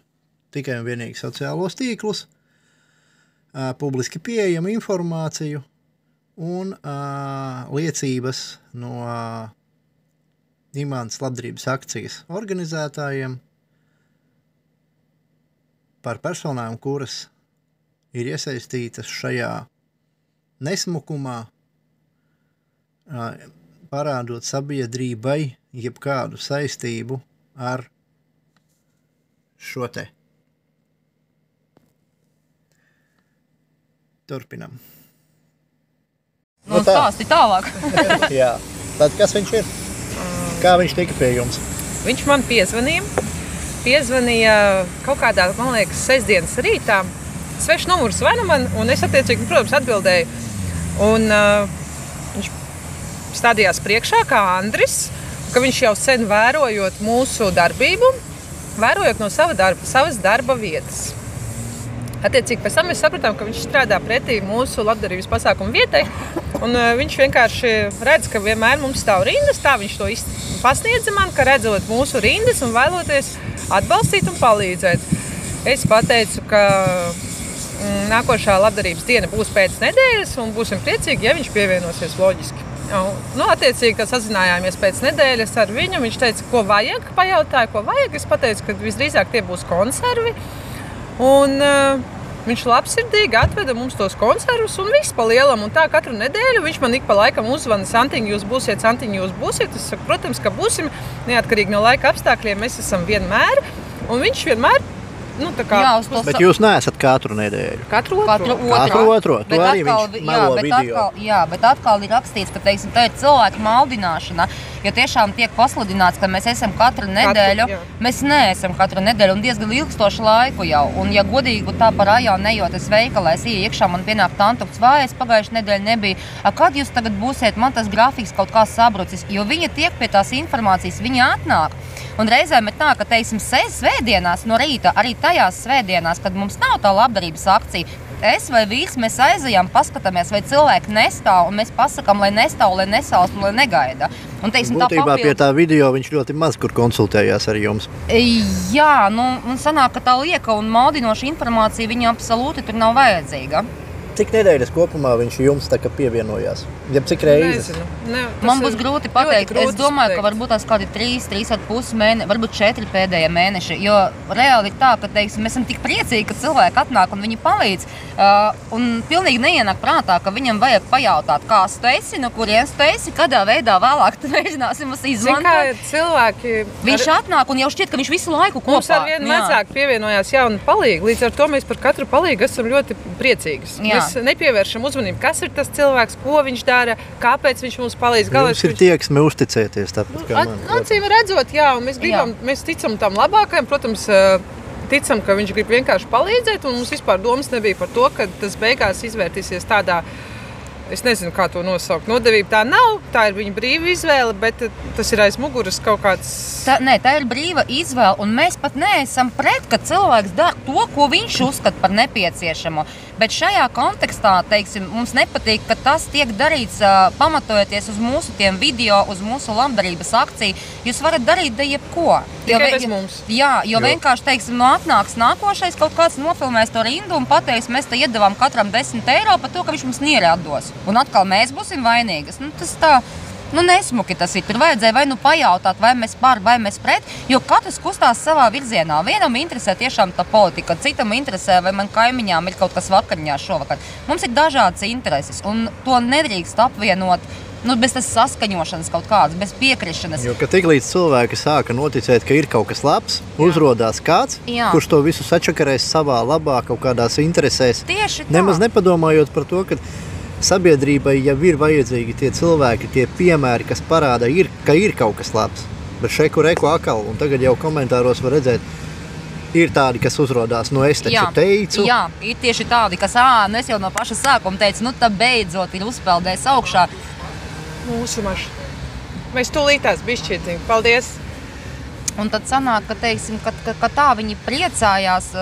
tikai un vienīgi sociālos tīklus, publiski pieejamu informāciju un liecības no Imantas labdarības akcijas organizētājiem par personām, kuras ir iesaistītas šajā nesmukumā, parādot sabiedrībai jebkādu saistību ar šo te. Turpinam. Nu, stāsti tālāk. Jā. Tad kas viņš ir? Kā viņš tika pie jums? Viņš man piezvanīja kaut kādā, man liekas, sestdienas rītā. Svešs numurs zvana man, un es attiecīgi, protams, atbildēju. Un viņš stādījās priekšā kā Andris, ka viņš jau sen vērojot mūsu darbību, vērojot no savas darba vietas. Attiecīgi, pēc tam mēs sapratām, ka viņš strādā pretī mūsu labdarības pasākumu vietai, un viņš vienkārši redz, ka vienmēr mums stāv rindas, tā viņš to pasniedza man, ka redzot mūsu rindas un vēloties atbalstīt un palīdzēt. Es pateicu, ka nākošā labdarības diena būs pēc nedēļas, un būsim priecīgi, ja viņš pievienosies loģiski. Nu, attiecīgi, tad sazinājāmies pēc nedēļas ar viņu, viņš teica, ko vajag, pajautāja, ko vajag. Es pateicu, ka visdrīzāk tie būs konservi, un Viņš labsirdīgi atveda mums tos konservus un viss pa lielam. Un tā katru nedēļu viņš man ik pa laikam uzvana, Santiņ, jūs būsiet. Es saku, protams, ka būsim, neatkarīgi no laika apstākļiem, mēs esam vienmēr. Un viņš vienmēr, tā kā... Bet jūs neesat katru nedēļu? Katru otro. To arī viņš melo video. Bet atkal ir rakstīts, ka, teiksim, tā ir cilvēku maldināšana. Jo tiešām tiek pasludināts, ka mēs esam katru nedēļu. Mēs neesam katru nedēļu un diezgan ilgstošu laiku jau. Un, ja godīgi tā par rajonu nejot, es veikalē, es iekšā, man pienāk tantukts, vai es pagājuši nedēļu nebiju. Kad jūs tagad būsiet, man tas grafiks kaut kā sabrucis, jo viņa tiek pie tās informācijas, viņa atnāk. Un reizēm ir tā, ka, teiksim, svētdienās no rīta, arī tajās svētdienās, kad mums nav tā labdarības akcija, es vai vīrs, mēs aizejam, paskatāmies, vai cilvēki nestāv, un mēs pasakām, lai nestāv, lai nesaust, lai negaida. Un, teiksim, būtībā pie tā video viņš ļoti maz kur konsultējās ar jums. Jā, un sanāk, ka tā lieka un maldinoša informācija viņa absolūti tur nav vajadzīga. Cik nedēļas kopumā viņš jums tā kā pievienojās? Jeb cik reizes? Man būs grūti pateikt. Es domāju, ka varbūt tās kādi 3,5 mēneši, varbūt 4 pēdējie mēneši. Jo reāli ir tā, ka, teiksim, mēs esam tik priecīgi, ka cilvēki atnāk un viņi palīdz. Un pilnīgi neienāk prātā, ka viņam vajag pajautāt, kāds tu esi, no kurienes tu esi, kādā veidā vēlāk tu mēģināsim us izmantot. Cilvēki... Viņš atnāk un jau šķiet, ka viņš visu laiku kopā. Mums ar vienu vecāku pievienojās jauni palīgi. Līdz ar to mēs par katru palīgu esam ļoti priecīgas. Mēs nepievēršam uzmanību, kas ir tas cilvēks, ko viņš dara, kāpēc viņš mums palīdz. Jums ir tieksme uzticēties tāpat kā man. Acīm redzot, jā, un mēs ticam tam labākajam, protams, ticam, ka viņš grib vienkārši palīdzēt, un mums vispār domas nebija par to, ka tas beigās izvērtīsies tādā, es nezinu, kā to nosaukt, nodevība tā nav, tā ir viņa brīva izvēle, bet tas ir aiz muguras kaut kāds... Tā ir brīva izvēle, un mēs pat neesam pret, ka cilvēks dara to, ko viņš uzskata par nepieciešamo. Bet šajā kontekstā, teiksim, mums nepatīk, ka tas tiek darīts pamatojoties uz mūsu tiem video, uz mūsu labdarības akciju. Jūs varat darīt jebko. Tikai bez mums. Jā, jo vienkārši, teiksim, atnāks nākošais kaut kāds nofilmēs to rindu un pateiks, mēs te iedavām katram 10 eiro par to, ka viņš mums nieri atdos. Un atkal mēs būsim vainīgas. Tas tā... nesmuki tas ir. Tur vajadzēja vai pajautāt, vai mēs par, vai mēs pret, jo katrs kustās savā virzienā. Vienam interesē tiešām tā politika, citam interesē, vai man kaimiņām ir kaut kas vakariņā šovakar. Mums ir dažādas intereses, un to nedrīkst apvienot bez tas saskaņošanas kaut kādas, bez piekrišanas. Jo, ka tiklīdz cilvēki sāka noticēt, ka ir kaut kas labs, uzrodās kāds, kurš to visu sačakarēs savā labā kaut kādās interesēs. Tieši tā. Nemaz nepadomājot par to, ka sabiedrībai jau ir vajadzīgi tie cilvēki, tie piemēri, kas parāda, ka ir kaut kas labs. Bet šeku reku akal, un tagad jau komentāros var redzēt, ir tādi, kas uzrodās, es taču teicu. Jā, ir tieši tādi, kas, es jau no paša sākuma teicu, tā beidzot ir uzpeldējis augšā. Mūsu maši. Mēs tūlītās bišķietiņi. Paldies! Un tad sanāk, ka, teiksim, ka tā viņi priecājās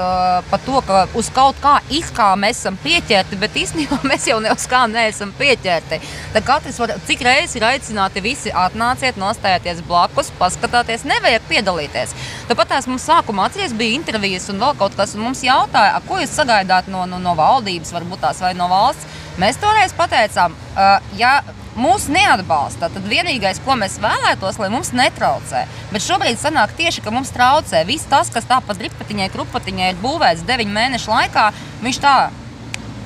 par to, ka uz kaut kā mēs esam pieķerti, bet īstenībā mēs jau ne uz kā neesam pieķerti. Tad katrs var, cik reizes ir aicināti visi atnāciet, nostājieties blakus, paskatāties, nevajag piedalīties. Tāpat tās mums sākumā atceries bija intervijas un vēl kaut kas, un mums jautāja, ko jūs sagaidāt no valdības, varbūt tās vai no valsts. Mēs toreiz pateicām, ja mūs neatbalsta, tad vienīgais, ko mēs vēlētos, lai mums netraucē. Bet šobrīd sanāk tieši, ka mums traucē. Viss tas, kas tā pa dripatiņai, krupatiņai ir būvēts 9 mēnešu laikā, viņš tā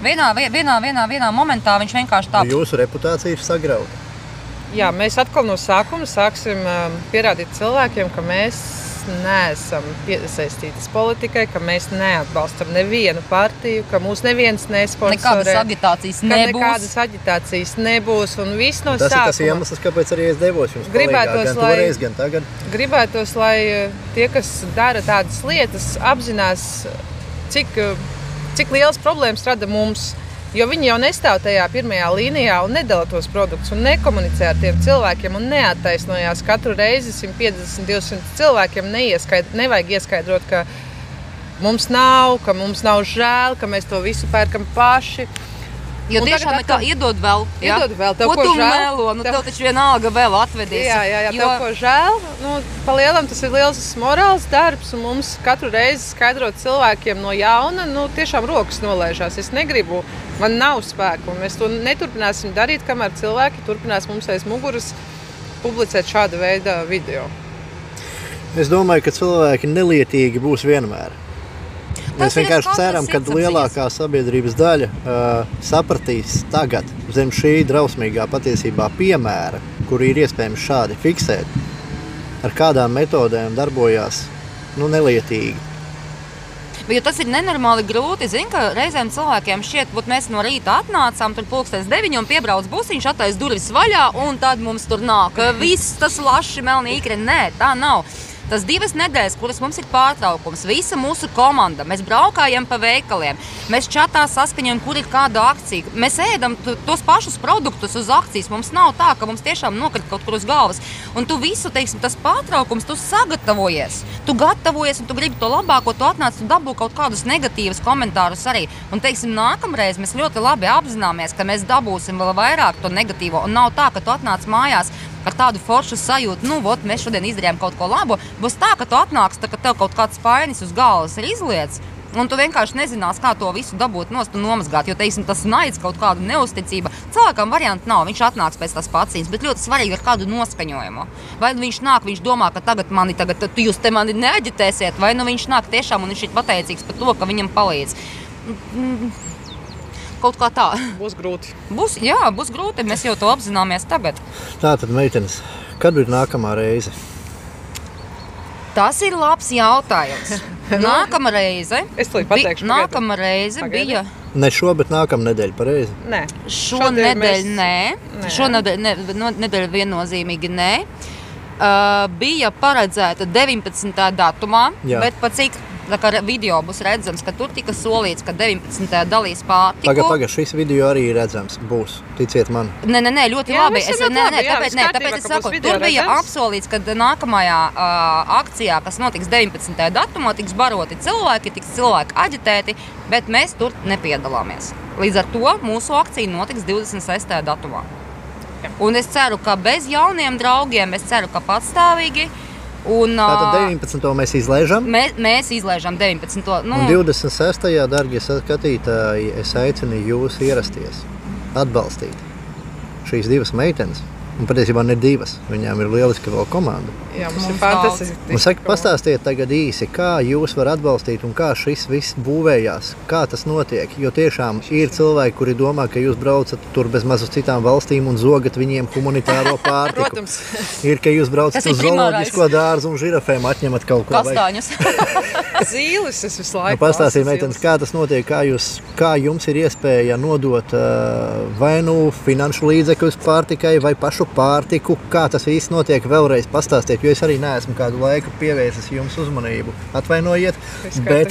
vienā momentā viņš vienkārši tā... Jūsu reputācija ir sagrauta. Jā, mēs atkal no sākuma sāksim pierādīt cilvēkiem, ka mēs neesam piesaistītas politikai, ka mēs neatbalstam nevienu partiju, ka mūs neviens nesponsorē. Nekādas aģitācijas nebūs. Nekādas aģitācijas nebūs un viss no sākuma. Tas ir tas iemesls, kāpēc arī es devos jums palīgā, gan toreiz, gan tagad. Gribētos, lai tie, kas dara tādas lietas, apzinās, cik liels problēmas rada mums. Jo viņi jau nestāv tajā pirmajā līnijā un nedala tos produktus un nekomunicē ar tiem cilvēkiem un neattaisnojās katru reizi 150-200 cilvēkiem. Nevajag ieskaidrot, ka mums nav žēl, ka mēs to visu pērkam paši. Jo tiešām ir tā, iedod vēl. Iedod vēl, tev ko tu vēlo? Tev taču vienalga vēl atvedīs. Jā, tev ko žēl. Pa lielam tas ir liels morāls darbs, un mums katru reizi skaidrot cilvēkiem no jauna, tiešām rokas nolaižās. Es negribu, man nav spēku, un mēs to neturpināsim darīt, kamēr cilvēki turpinās mums aiz muguras publicēt šāda veida video. Es domāju, ka cilvēki nelietīgi būs vienmēr. Mēs vienkārši ceram, ka lielākā sabiedrības daļa sapratīs tagad zem šī drausmīgā patiesībā piemēra, kur ir iespējams šādi fiksēt, ar kādām metodēm darbojās nelietīgi. Jo tas ir nenormāli grūti. Zini, ka reizēm cilvēkiem šķiet, ka mēs no rīta atnācām, tur 9:00 un piebrauc busiņš, attaisa durvis vaļā, un tad mums tur nāk viss tas laši melni īkri. Nē, tā nav. Tas 2 nedēļas, kuras mums ir pārtraukums, visa mūsu komanda, mēs braukājam pa veikaliem, mēs čatā saskaņojam, kur ir kāda akcija. Mēs ēdam tos pašus produktus uz akcijas. Mums nav tā, ka mums tiešām nokrit kaut kur uz galvas. Un tu visu, teiksim, tas pārtraukums, tu sagatavojies. Tu gatavojies un tu gribi to labāko, tu atnāc, tu dabū kaut kādus negatīvus komentārus arī. Un, teiksim, nākamreiz mēs ļoti labi apzināmies, ka mēs dabūsim vēl vairāk to negatīvo. Un nav tā, ka tu atnāc mājās ar tādu foršu sajūtu, mēs šodien izdarījām kaut ko labu. Būs tā, ka tu atnāks, ka tev kaut kāds spainis uz galvas ir izliets, un tu vienkārši nezinās, kā to visu dabūt nost un nomazgāt, jo, teiksim, tas naids kaut kādu neusticību. Cilvēkam variantu nav, viņš atnāks pēc tās pacīņas, bet ļoti svarīgi ar kādu noskaņojumu. Vai viņš nāk, viņš domā, ka tagad jūs te mani neaģitēsiet, vai viņš nāk tiešām un viņš ir pateicīgs par to, ka viņam palīdz. Kaut kā tā. Būs grūti. Būs grūti, mēs jau to apzināmies tagad. Tātad, meitenes, kad ir nākamā reize? Tas ir labs jautājums. Nākamā reize. Es to pateikšu. Nākamā reize bija. Ne šo, bet nākamā nedēļa, pareizi? Nē. Šonedēļ nē. Šonedēļ viennozīmīgi nē. Bija paredzēta 19. datumā, bet pa cik video būs redzams, ka tur tika solīts, ka 19. dalīs pārtiku. Pagaid, šis video arī redzams būs, ticiet man. Nē, ļoti labi. Tāpēc es saku, tur bija apsolīts, ka nākamajā akcijā, kas notiks 19. datumā, tiks baroti cilvēki, tiks cilvēki aģitēti, bet mēs tur nepiedalāmies. Līdz ar to mūsu akcija notiks 26. datumā. Un es ceru, ka bez jauniem draugiem, es ceru, ka patstāvīgi. Tātad 19. mēs izlaižam? Mēs izlaižam 19. Un 26. dargie skatītāji, es aicinu jūs ierasties, atbalstīt šīs 2 meitenes. Un patiesībā ne 2, viņām ir lieliski vēl komanda. Jā, mums ir fantastiski. Un saka, pastāstiet tagad īsi, kā jūs var atbalstīt un kā šis viss būvējās, kā tas notiek. Jo tiešām ir cilvēki, kuri domā, ka jūs braucat tur bez maz uz citām valstīm un zogat viņiem humanitāro pārtiku. Protams. Ir, ka jūs braucat uz zooloģisko dārzu un žirafēm atņemat kaut ko. Kastāņus. Zīles es visu laiku. Pastāstiet, meitenes, kā tas notiek, kā jums ir iespēja nodot vai finanšu līdzekļus pārtikai vai pašu pārtiku, kā tas īsti notiek, vēlreiz pastāstiet, jo es arī neesmu kādu laiku pievērsis jums uzmanību. Atvainojiet, bet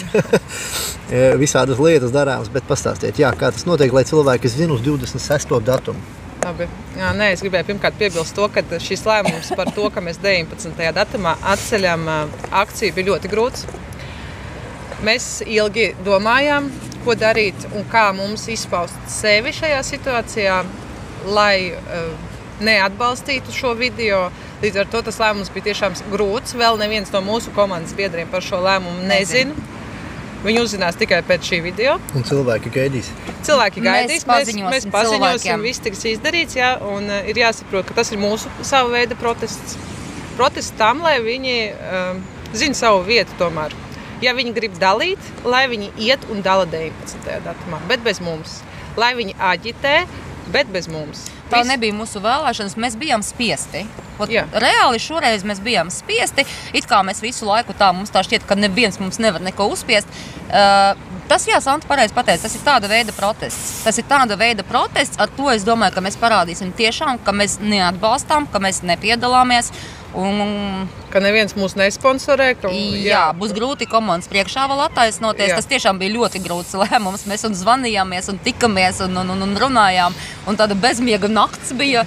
visādas lietas darāmas, bet pastāstiet, kā tas notiek, lai cilvēki zina uz 26. datumu. Labi. Es gribēju pirmkārt piebilst to, ka šis lēmums par to, ka mēs 19. datumā atceļam akciju, bija ļoti grūts. Mēs ilgi domājām, ko darīt un kā mums izpaust sevi šajā situācijā, lai neatbalstītu šo video. Līdz ar to tas lēmums bija tiešām grūts. Vēl neviens no mūsu komandas biedriem par šo lēmumu nezina. Viņi uzzinās tikai pēc šī video. Un cilvēki gaidīs. Mēs paziņosim, viss tiks izdarīts, un ir jāsaprot, ka tas ir mūsu sava veida protests. Protests tam, lai viņi zina savu vietu tomēr. Ja viņi grib dalīt, lai viņi iet un dala 19. datumā, bet bez mums. Lai viņi aģitē, bet bez mums. Tā nebija mūsu vēlēšanas, mēs bijām spiesti. Reāli šoreiz mēs bijām spiesti, it kā mēs visu laiku mums tā šķiet, ka neviens mums nevar neko uzspiest. Tas, Santa pareizi pateica, tas ir tāda veida protests. Ar to es domāju, ka mēs parādīsim tiešām, ka mēs neatbalstām, ka mēs nepiedalāmies. Ka neviens mūs nesponsorē. Būs grūti komandas priekšā vēl attaisnoties. Tas tiešām bija ļoti grūts lēmums. Mēs zvanījāmies un tikamies un runājām. Un tāda bezmiega nakts bija.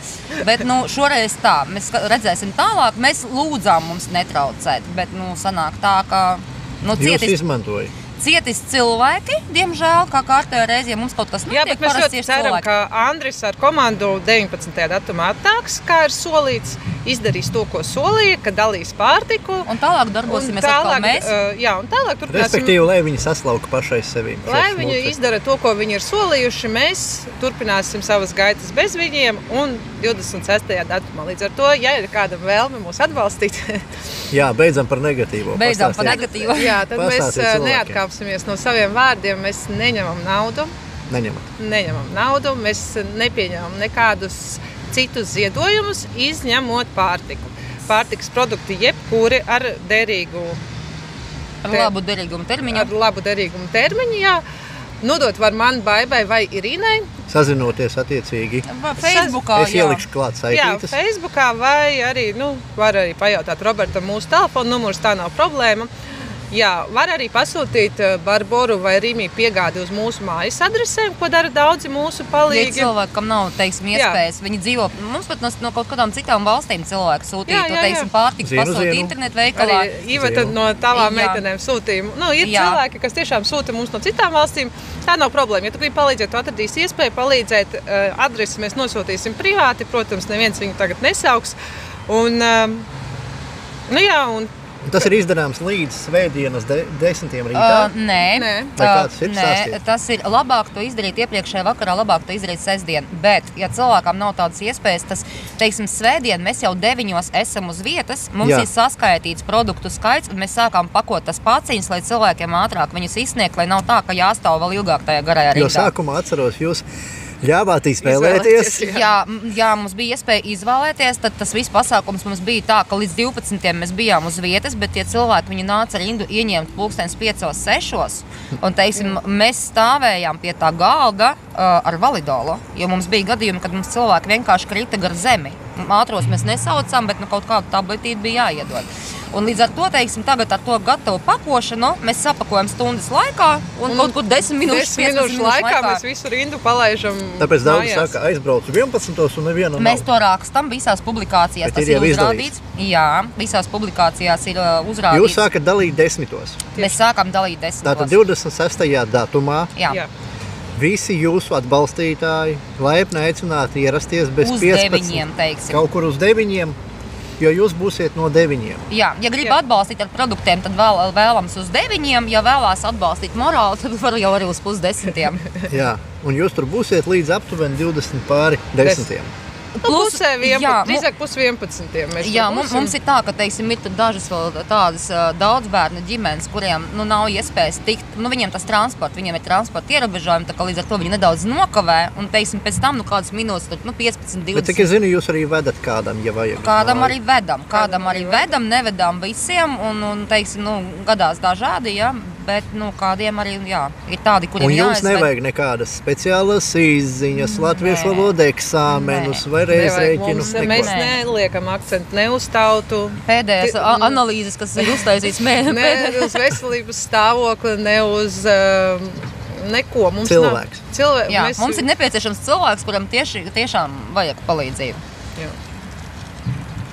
Bet šoreiz tā, mēs redzēsim tālāk. Mēs lūdzām mums netraucēt. Bet sanāk tā, ka jūs izmantojat. Cietis cilvēki, diemžēl, kā kārtējā reizē mums kaut kas notiek. Bet mēs ļoti ceram, ka Andris ar komandu 19. datumā atnāks, kā ir solīts, izdarīs to, ko solīja, ka dalīs pārtiku. Un tālāk darbosimies atkal mēs. Un tālāk turpināsim. Respektīvi, lai viņi saslauka pašai sevi. Lai viņi izdara to, ko viņi ir solījuši, mēs turpināsim savas gaitas bez viņiem un 26. datumā. Līdz ar to, ja ir kāda vēlme mūs atbalstīt. Beidzam par negatīvo. Jā, tad mēs neatkāpsimies neatkāpsimies no saviem vārdiem, mēs neņemam naudu. Neņemam naudu, mēs nepieņemam nekādus citus ziedojumus, izņemot pārtiku. Pārtikas produkti jebkuri ar derīgu... Ar labu derīgumu termiņu. Ar labu derīgumu termiņu, jā. Nodot var man, Baibai vai Irīnai. Sazinoties attiecīgi. Facebookā, es ielikšu klāt saitītes. Jā, Facebookā vai arī, var arī pajautāt Robertam mūsu telefonu numurs, tā nav problēma. Jā, var arī pasūtīt Barboru vai Rīmī piegādi uz mūsu mājas adresēm, ko dara daudzi mūsu palīgi. Ja cilvēki, kam nav, teiksim, iespējas, viņi dzīvo, mums pat no kaut kādām citām valstīm cilvēki sūtīja, teiksim, pārtiku pasūtīt internetu veikalā. Arī Iveta no tavām meitenēm sūtījumu. Ir cilvēki, kas tiešām sūta mums no citām valstīm, tā nav problēma. Ja tu gribi palīdzēt, tu atradīsi iespēju palīdzēt, adresi mēs nosūtīsim privāti, protams, neviens viņu tagad nesauks. Un tas ir izdarāms līdz svētdienas 10. rītā? Nē. Tas ir labāk to izdarīt iepriekšējā vakarā, labāk to izdarīt sestdien. Bet, ja cilvēkam nav tādas iespējas, tas, teiksim, svētdien mēs jau 9 esam uz vietas, mums ir saskaitīts produktu skaits, un mēs sākām pakot tas paciņas, lai cilvēkiem ātrāk viņus izsniegt, lai nav tā, ka jāstāv vēl ilgāk tajā garajā rindā. Jo sākumā atceros, jūs ļāvāt izvēlēties. Jā, mums bija iespēja izvēlēties, tad tas viss pasākums mums bija tā, ka līdz 12. mēs bijām uz vietas, bet tie cilvēki, viņi nāca rindu ieņemt 5:06, un, teiksim, mēs stāvējām pie tā galda ar validolu, jo mums bija gadījumi, kad mums cilvēki vienkārši krita gar zemi. Ātros mēs nesaucām, bet kaut kādu tabletīti bija jāiedod. Un līdz ar to, teiksim, tagad ar to gatavu pakošanu mēs sapakojam stundas laikā un kaut kur 10 minūšu, 15 minūšu laikā mēs visu rindu palaižam. Tāpēc daudz saka, aizbrauc 11. un nevienam nav. Mēs to rakstam visās publikācijās, tas ir uzrādīts. Jā, visās publikācijās ir uzrādīts. Jūs sākat dalīt 10. Mēs sākam dalīt 10. Tātad 26. datumā. Jā. Visi jūsu atbalstītāji laipni aicināti ierasties bez 15. 9, teiksim. Kaut kur uz 9, jo jūs būsiet no 9. Jā, ja grib atbalstīt ar produktiem, tad vēlams uz 9, ja vēlās atbalstīt morāli, tad var jau arī uz 9:30. Jā, un jūs tur būsiet līdz aptuveni 20 pāri 10. Pusē 11, drīzāk pus 11. Jā, mums ir tā, ka, teiksim, ir dažas vēl tādas daudzbērnu ģimenes, kuriem nav iespējas tikt, viņiem tas viņiem ir transporta ierobežojumi, tā kā līdz ar to viņi nedaudz nokavē, un, teiksim, pēc tam kādas minūtes, 15, 20. Bet, cik es zinu, jūs arī vedat kādam, ja vajag. Kādam arī vedam, nevedām visiem, un teiksim, gadās dažādi, jā, bet, kādiem arī, jā, ir tādi, kuriem jāizved. Un jums nevajag nekādas speciālas izziņas, latviešu valoda eksāmenus vai reizrēķinu. Mēs neliekam akcentu ne uz tautu. Pēdējās analīzes, kas ir uztaisīts ne uz veselības stāvokli, ne uz neko. Cilvēks. Mums ir nepieciešams cilvēks, kuram tiešām vajag palīdzību. Jā.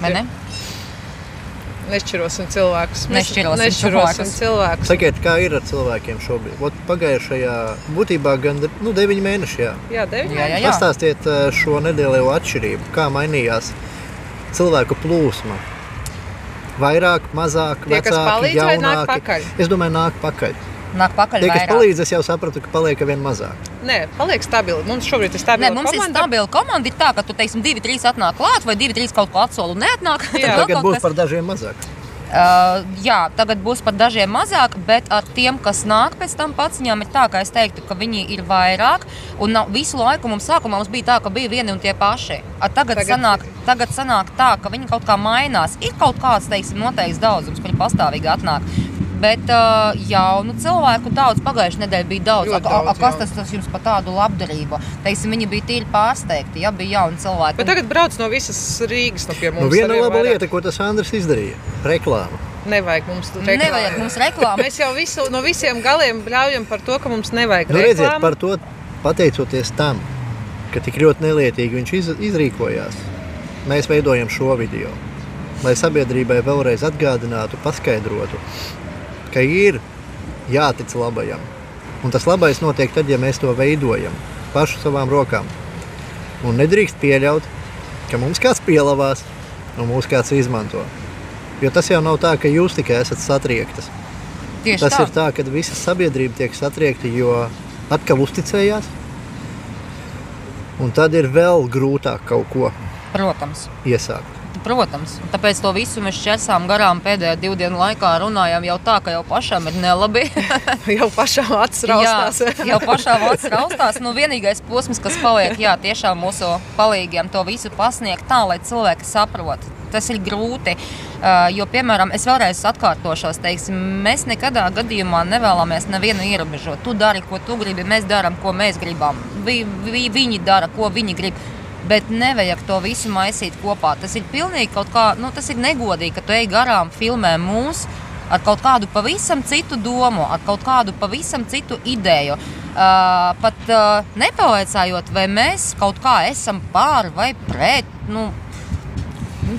Vai ne? Nešķirosim cilvēkus. Nešķirosim cilvēkus. Sakiet, kā ir ar cilvēkiem šobrīd? Pagājušajā būtībā gan 9 mēneši, jā. Jā, 9 mēneši. Pastāstiet šo nedēļu atšķirību. Kā mainījās cilvēku plūsma? Vairāk, mazāk, vecāki, jaunāki? Es domāju, nāk pakaļ. Tie, kas palīdz, es jau sapratu, ka paliek vien mazāk. Nē, paliek stabili. Mums šobrīd ir stabila komanda. Mums ir stabila komanda, ir tā, ka tu, teiksim, 2-3 atnāk klāt, vai 2-3 kaut ko atsolu neatnāk. Tagad būs par dažiem mazāk. Jā, tagad būs par dažiem mazāk, bet ar tiem, kas nāk pēc tam paciņām, ir tā, ka es teiktu, ka viņi ir vairāk, un visu laiku sākumā mums bija tā, ka bija vieni un tie paši. Tagad sanāk tā, ka viņi kaut kā mainās. Ir kaut kāds, teiksim, noteikts daudzums, kuri pastāvīgi atnāk. Bet jaunu cilvēku daudz, pagājušajā nedēļā bija daudz. Kas tas jums par tādu labdarību? Teiksim, viņi bija tīri pārsteigti, ja bija jauni cilvēki. Bet tagad brauc no visas Rīgas, pie mums. Viena laba lieta, ko tas Andris izdarīja - reklāma. Nevajag mums reklāmu. Mēs jau no visiem galiem bļaujam par to, ka mums nevajag reklāmu. Redziet, par to pateicoties tam, ka tik ļoti nelietīgi viņš izrīkojās, mēs veidojam šo video, lai sabiedrībai vēlreiz atgādinātu, paskaidrotu, ka ir jātic labajam. Un tas labais notiek tad, ja mēs to veidojam pašu savām rokām. Un nedrīkst pieļaut, ka mums kāds pielavās un mūs kāds izmanto. Jo tas jau nav tā, ka jūs tikai esat satriektas. Tas ir tā, ka visa sabiedrība tiek satriekta, jo atkal uzticējās. Un tad ir vēl grūtāk kaut ko Protams. Iesākt. Protams. Tāpēc to visu mēs šķersām garām pēdējā 2 dienu laikā, runājām jau tā, ka jau pašām ir nelabi. Jau pašām acis raustās. Jau pašām acis raustās. Vienīgais posms, kas paliek, tiešām mūsu palīgiem to visu pasniegt tā, lai cilvēki saprot. Tas ir grūti, jo, piemēram, es vēlreiz atkārtošos, teiksim, mēs nekadā gadījumā nevēlamies nevienu ierobežot. Tu dari, ko tu gribi, mēs darām, ko mēs gribam. Viņi dara, ko viņi grib. Bet nevajag to visu maisīt kopā. Tas ir pilnīgi kaut kā, tas ir negodīgi, ka tu ej garām, filmē mūs ar kaut kādu pavisam citu domu, ar kaut kādu pavisam citu ideju. Pat nepavaicājot, vai mēs kaut kā esam pār vai pret,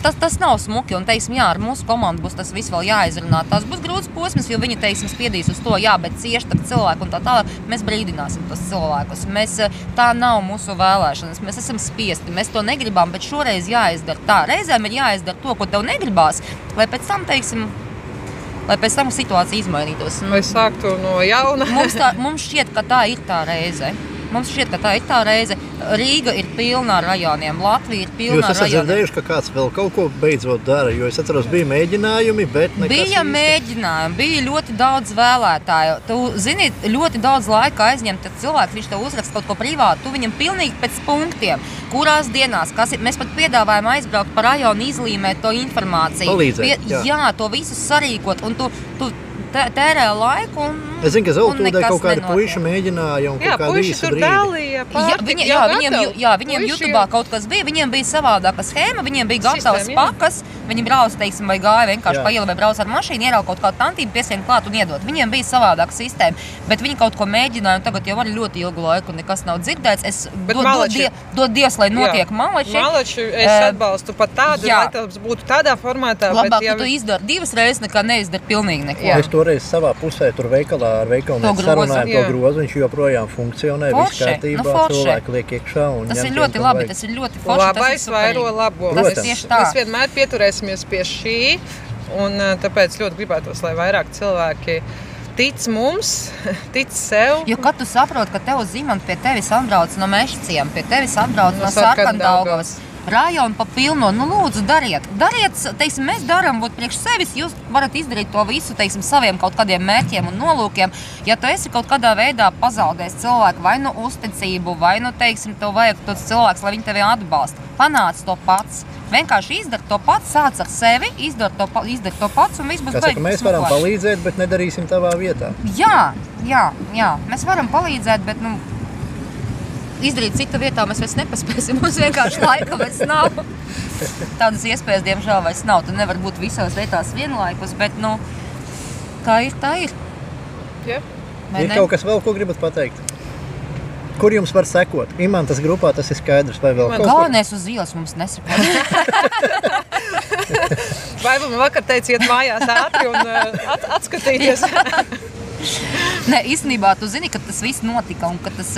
Tas nav smuki, un, teiksim, ar mūsu komandu būs tas viss vēl jāizrunā. Tas būs grūts posms, jo viņi, teiksim, spiedīs uz to, bet cieši tak cilvēku un tā tālāk. Mēs brīdināsim tos cilvēkus. Tā nav mūsu vēlēšanas. Mēs esam spiesti, mēs to negribam, bet šoreiz jāizdara tā. Reizēm ir jāizdara to, ko tev negribās, lai pēc tam, teiksim, situācija izmainītos. Vai sāktu no jauna? Mums šķiet, ka tā ir tā reize. Rīga ir pilna ar rajoniem, Latvija ir pilna ar rajoniem. Jūs esat dzirdējuši, ka kāds vēl kaut ko beidzot dara, jo es atceros, bija mēģinājumi, bet nekas Bija mēģinājumi, bija ļoti daudz vēlētāju. Tu zini, ļoti daudz laika aizņem, tad cilvēks, viņš tev uzraksta kaut ko privātu, tu viņam pilnīgi pēc punktiem, kurās dienās, mēs pat piedāvājam aizbraukt pa rajonu, izlīmēt to informāciju. Palīdzēt, to visu sarīkot, un tu tērē laiku un es zinu, ka Zeltūdē kaut kādi puiši mēģināja un kaut kādu īsu brīdi. Viņiem YouTubā kaut kas bija, viņiem bija savādāka schēma, viņiem bija gatavas pakas, viņi brauc, teiksim, vai gāja vienkārši pa ielu vai brauc ar mašīnu, ierauga kaut kādu tantību, piesien klāt un iedot. Viņiem bija savādāka sistēma, bet viņi kaut ko mēģināja un tagad jau arī ļoti ilgu laiku nekas nav dzirdēts. Dod Dievs, lai notiek malači. Malači es atbalstu pat tādu, lai tas būtu tādā formātā. Labāk, ka tu izdari 2 reizes, nekā neizdari pilnīgi neko. Es toreiz savā pusē tur veikalā ar veikalnieku sarunājām to grozu, viņš joprojām funkcionē, viss kārtībā, cilvēki liek iekšā. Tas ir ļoti labi, tas ir ļoti forši. Labais vairo labo. Tas ir tieši tā. Mēs vienmēr pieturēsimies pie šī, un tāpēc ļoti gribētos, lai vairāk cilvēki tic mums, tic sev. Jo kad tu saproti, ka tev Zimant pie tevis atbrauc no Mešciem, pie tevis atbrauc no Sarkandaugavas, rajonu pa pilno, lūdzu, dariet. Teiksim, mēs darām priekš sevis, jūs varat izdarīt to visu, teiksim, saviem kaut kādiem mērķiem un nolūkiem. Ja tu esi kaut kādā veidā pazaudējis cilvēku vai uzticību, vai, teiksim, tev vajag tos cilvēks, lai viņi tevi atbalsta, panāc to pats. Vienkārši izdara to pats, sāc ar sevi, izdara to pats un viss būs beigas. Mēs varam palīdzēt, bet nedarīsim tavā vietā. Jā, mēs varam palīdzēt, bet, izdarīt cita vietā mēs vairs nepaspēsim, mums vienkārši laika vairs nav. Tādas iespējas, diemžēl, vairs nav. Tu nevar būt visās vietās vienlaikus, bet, kā ir, tā ir. Ja. Ir kaut kas vēl, ko gribat pateikt? Kur jums var sekot? Imantas grupā tas ir skaidrs, vai vēl kaut ko? Galvenais uz ielas mums nesakot. Vai man vakar teica iet mājās ātri un atskatīties? Nē, īstenībā tu zini, ka tas viss notika un ka tas,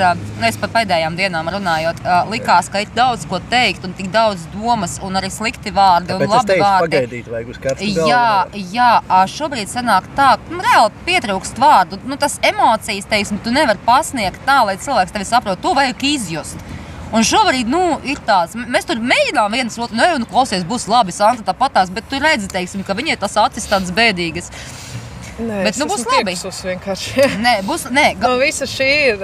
es pat pēdējām dienām runājot, likās, ka ir daudz ko teikt un tik daudz domas un arī slikti vārdi un labi vārdi. Tāpēc es teicu, pagaidīt vajag uz karstu galvu. Jā, šobrīd sanāk tā, reāli pietrūkst vārdu. Tas emocijas, teiksim, tu nevar pasniegt tā, lai cilvēks tevi saprot, to vajag izjust. Un šobrīd, ir tāds, mēs tur mēģinām viens otru, klausies, būs labi, Santa tāpatās, bet tu redzi, teiksim, ka viņai tas acis tādas bēdīgas. Nē, bet, būs labi. Vienkārši. No visa šī ir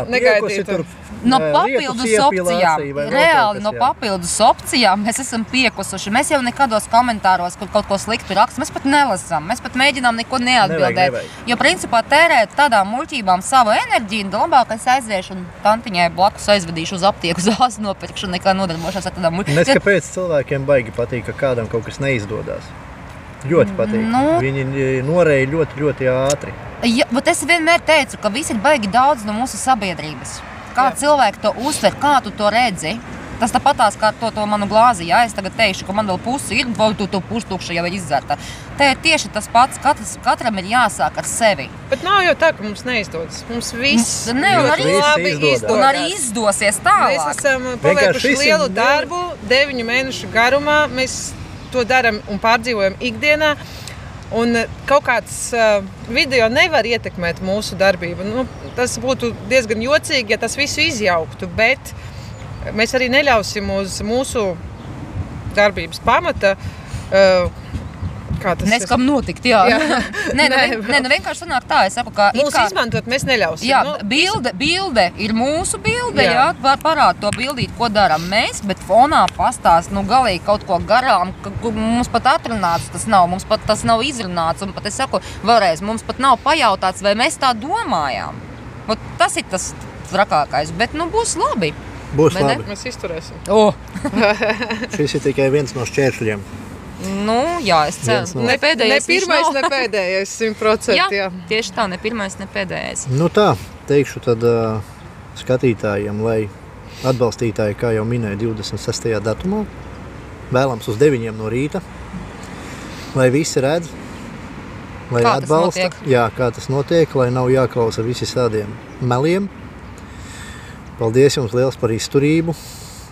negaidīta. No papildus opcijām, reāli no papildus opcijām mēs esam piekusuši. Mēs jau nekados komentāros, kur kaut ko sliktu rakstu, mēs pat nelasām, mēs pat mēģinām neko neatbildēt. Jo principā tērēt tādām muļķībām savu enerģiju, labāk es aiziešu un tantiņai blakus aizvedīšu uz aptieku zāles nopirkšu un nekā nodarbošos ar tādām muļķībām. Nes kāpēc cilvēkiem baigi patīk, ka kādam kaut kas neizdodas? Ļoti patīk. Viņi noreja ļoti, ļoti ātri. Ja, bet es vienmēr teicu, ka visi ir baigi daudz no mūsu sabiedrības. Kā cilvēki to uztver, kā tu to redzi? Tas tāpatās kā to manu glāzi. Ja es tagad teikšu, ka man vēl pusi ir, vai tu pustukša jau ir izzerta. Te ir tieši tas pats, katram ir jāsāk ar sevi. Bet nav jau tā, ka mums neizdodas. Mums viss ļoti labi izdodas. Un arī izdosies tālāk. Mēs esam paveikuši lielu darbu 9 mēnešu garumā. Mēs to daram un pārdzīvojam ikdienā, un kaut kāds video nevar ietekmēt mūsu darbību. Tas būtu diezgan jocīgi, ja tas visu izjauktu, bet mēs arī neļausim uz mūsu darbības pamata. Kā tas Nes kam notikt, jā. Nē, vienkārši sanāk tā, es saku, ka... Mūs izmantot mēs neļausim. Jā, bilde ir mūsu bilde, jā, parāda to bildīt, ko darām mēs, bet fonā pastāst, galīgi kaut ko garām, mums pat atrunāts tas nav, mums pat tas nav izrunāts, un pat es saku, vēlreiz, mums pat nav pajautāts, vai mēs tā domājām. Tas ir tas trakākais, bet, būs labi. Būs labi. Mēs izturēsim. Šis ir tikai viens no šķēršļiem. Jā, es ceru. Ne pirmais, ne pēdējais 100%. Jā, tieši tā, ne pirmais, ne pēdējais. Tā, teikšu tad skatītājiem, lai atbalstītāji, kā jau minēja, 26. datumā, vēlams uz 9 no rīta, lai visi redz, lai kā atbalsta. Jā, kā tas notiek, lai nav jāklausa visi tādiem meliem. Paldies jums liels par izturību,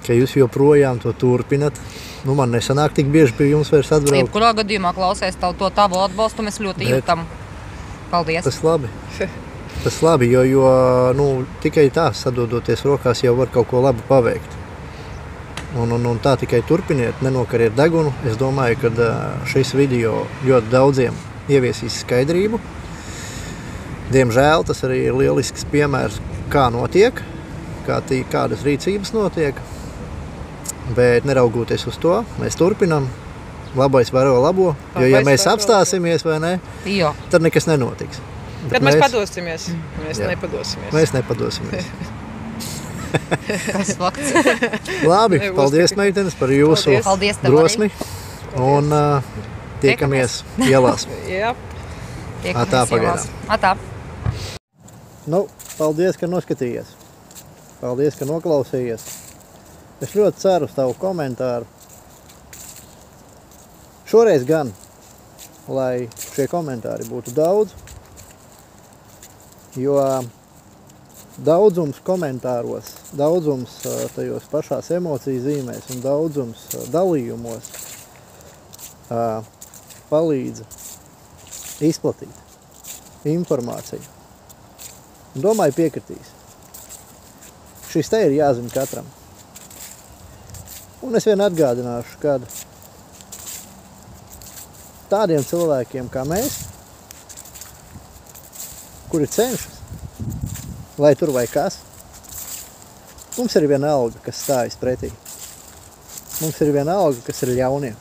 ka jūs joprojām to turpinat. Man nesanāk tik bieži pie jums vairs atbraukt. Jebkurā gadījumā klausies to tavu atbalstu, mēs ļoti jūtam. Paldies. Tas labi. Tas labi, jo tikai tā, sadodoties rokās, jau var kaut ko labu paveikt. Un tā tikai turpiniet, nenokariet degunu. Es domāju, ka šis video ļoti daudziem ieviesīs skaidrību. Diemžēl tas arī ir lielisks piemērs, kā notiek, kādas rīcības notiek. Bet neraugoties uz to, mēs turpinām. Labais vēro labo, jo ja mēs apstāsimies vai ne, tad nekas nenotiks. Kad mēs padosimies, mēs nepadosimies. Mēs nepadosimies. Tas fakts. Labi, paldies meitenes par jūsu drosmi. Un tiekamies ielās. Jā. Atā pagaidām. Atā. Paldies, ka noskatījies. Paldies, ka noklausījies. Es ļoti ceru uz tavu komentāru. Šoreiz gan, lai šie komentāri būtu daudz, jo daudzums komentāros, daudzums tajos pašās emociju zīmēs un daudzums dalījumos palīdz izplatīt informāciju. Un domāju, piekritīs. Šis te ir jāzina katram. Un es vien atgādināšu, kad tādiem cilvēkiem kā mēs, kuri cenšas, lai tur vai kas, mums ir viena alga, kas stājas pretī. Mums ir viena alga, kas ir ļaunie.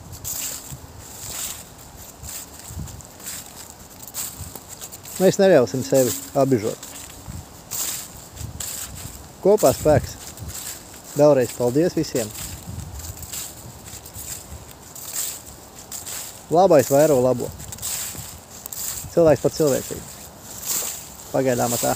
Mēs neļausim sevi apbižot. Kopā spēks. Vēlreiz paldies visiem. Labais vēro labo. Cilvēks par cilvēcību. Pagaidām tā.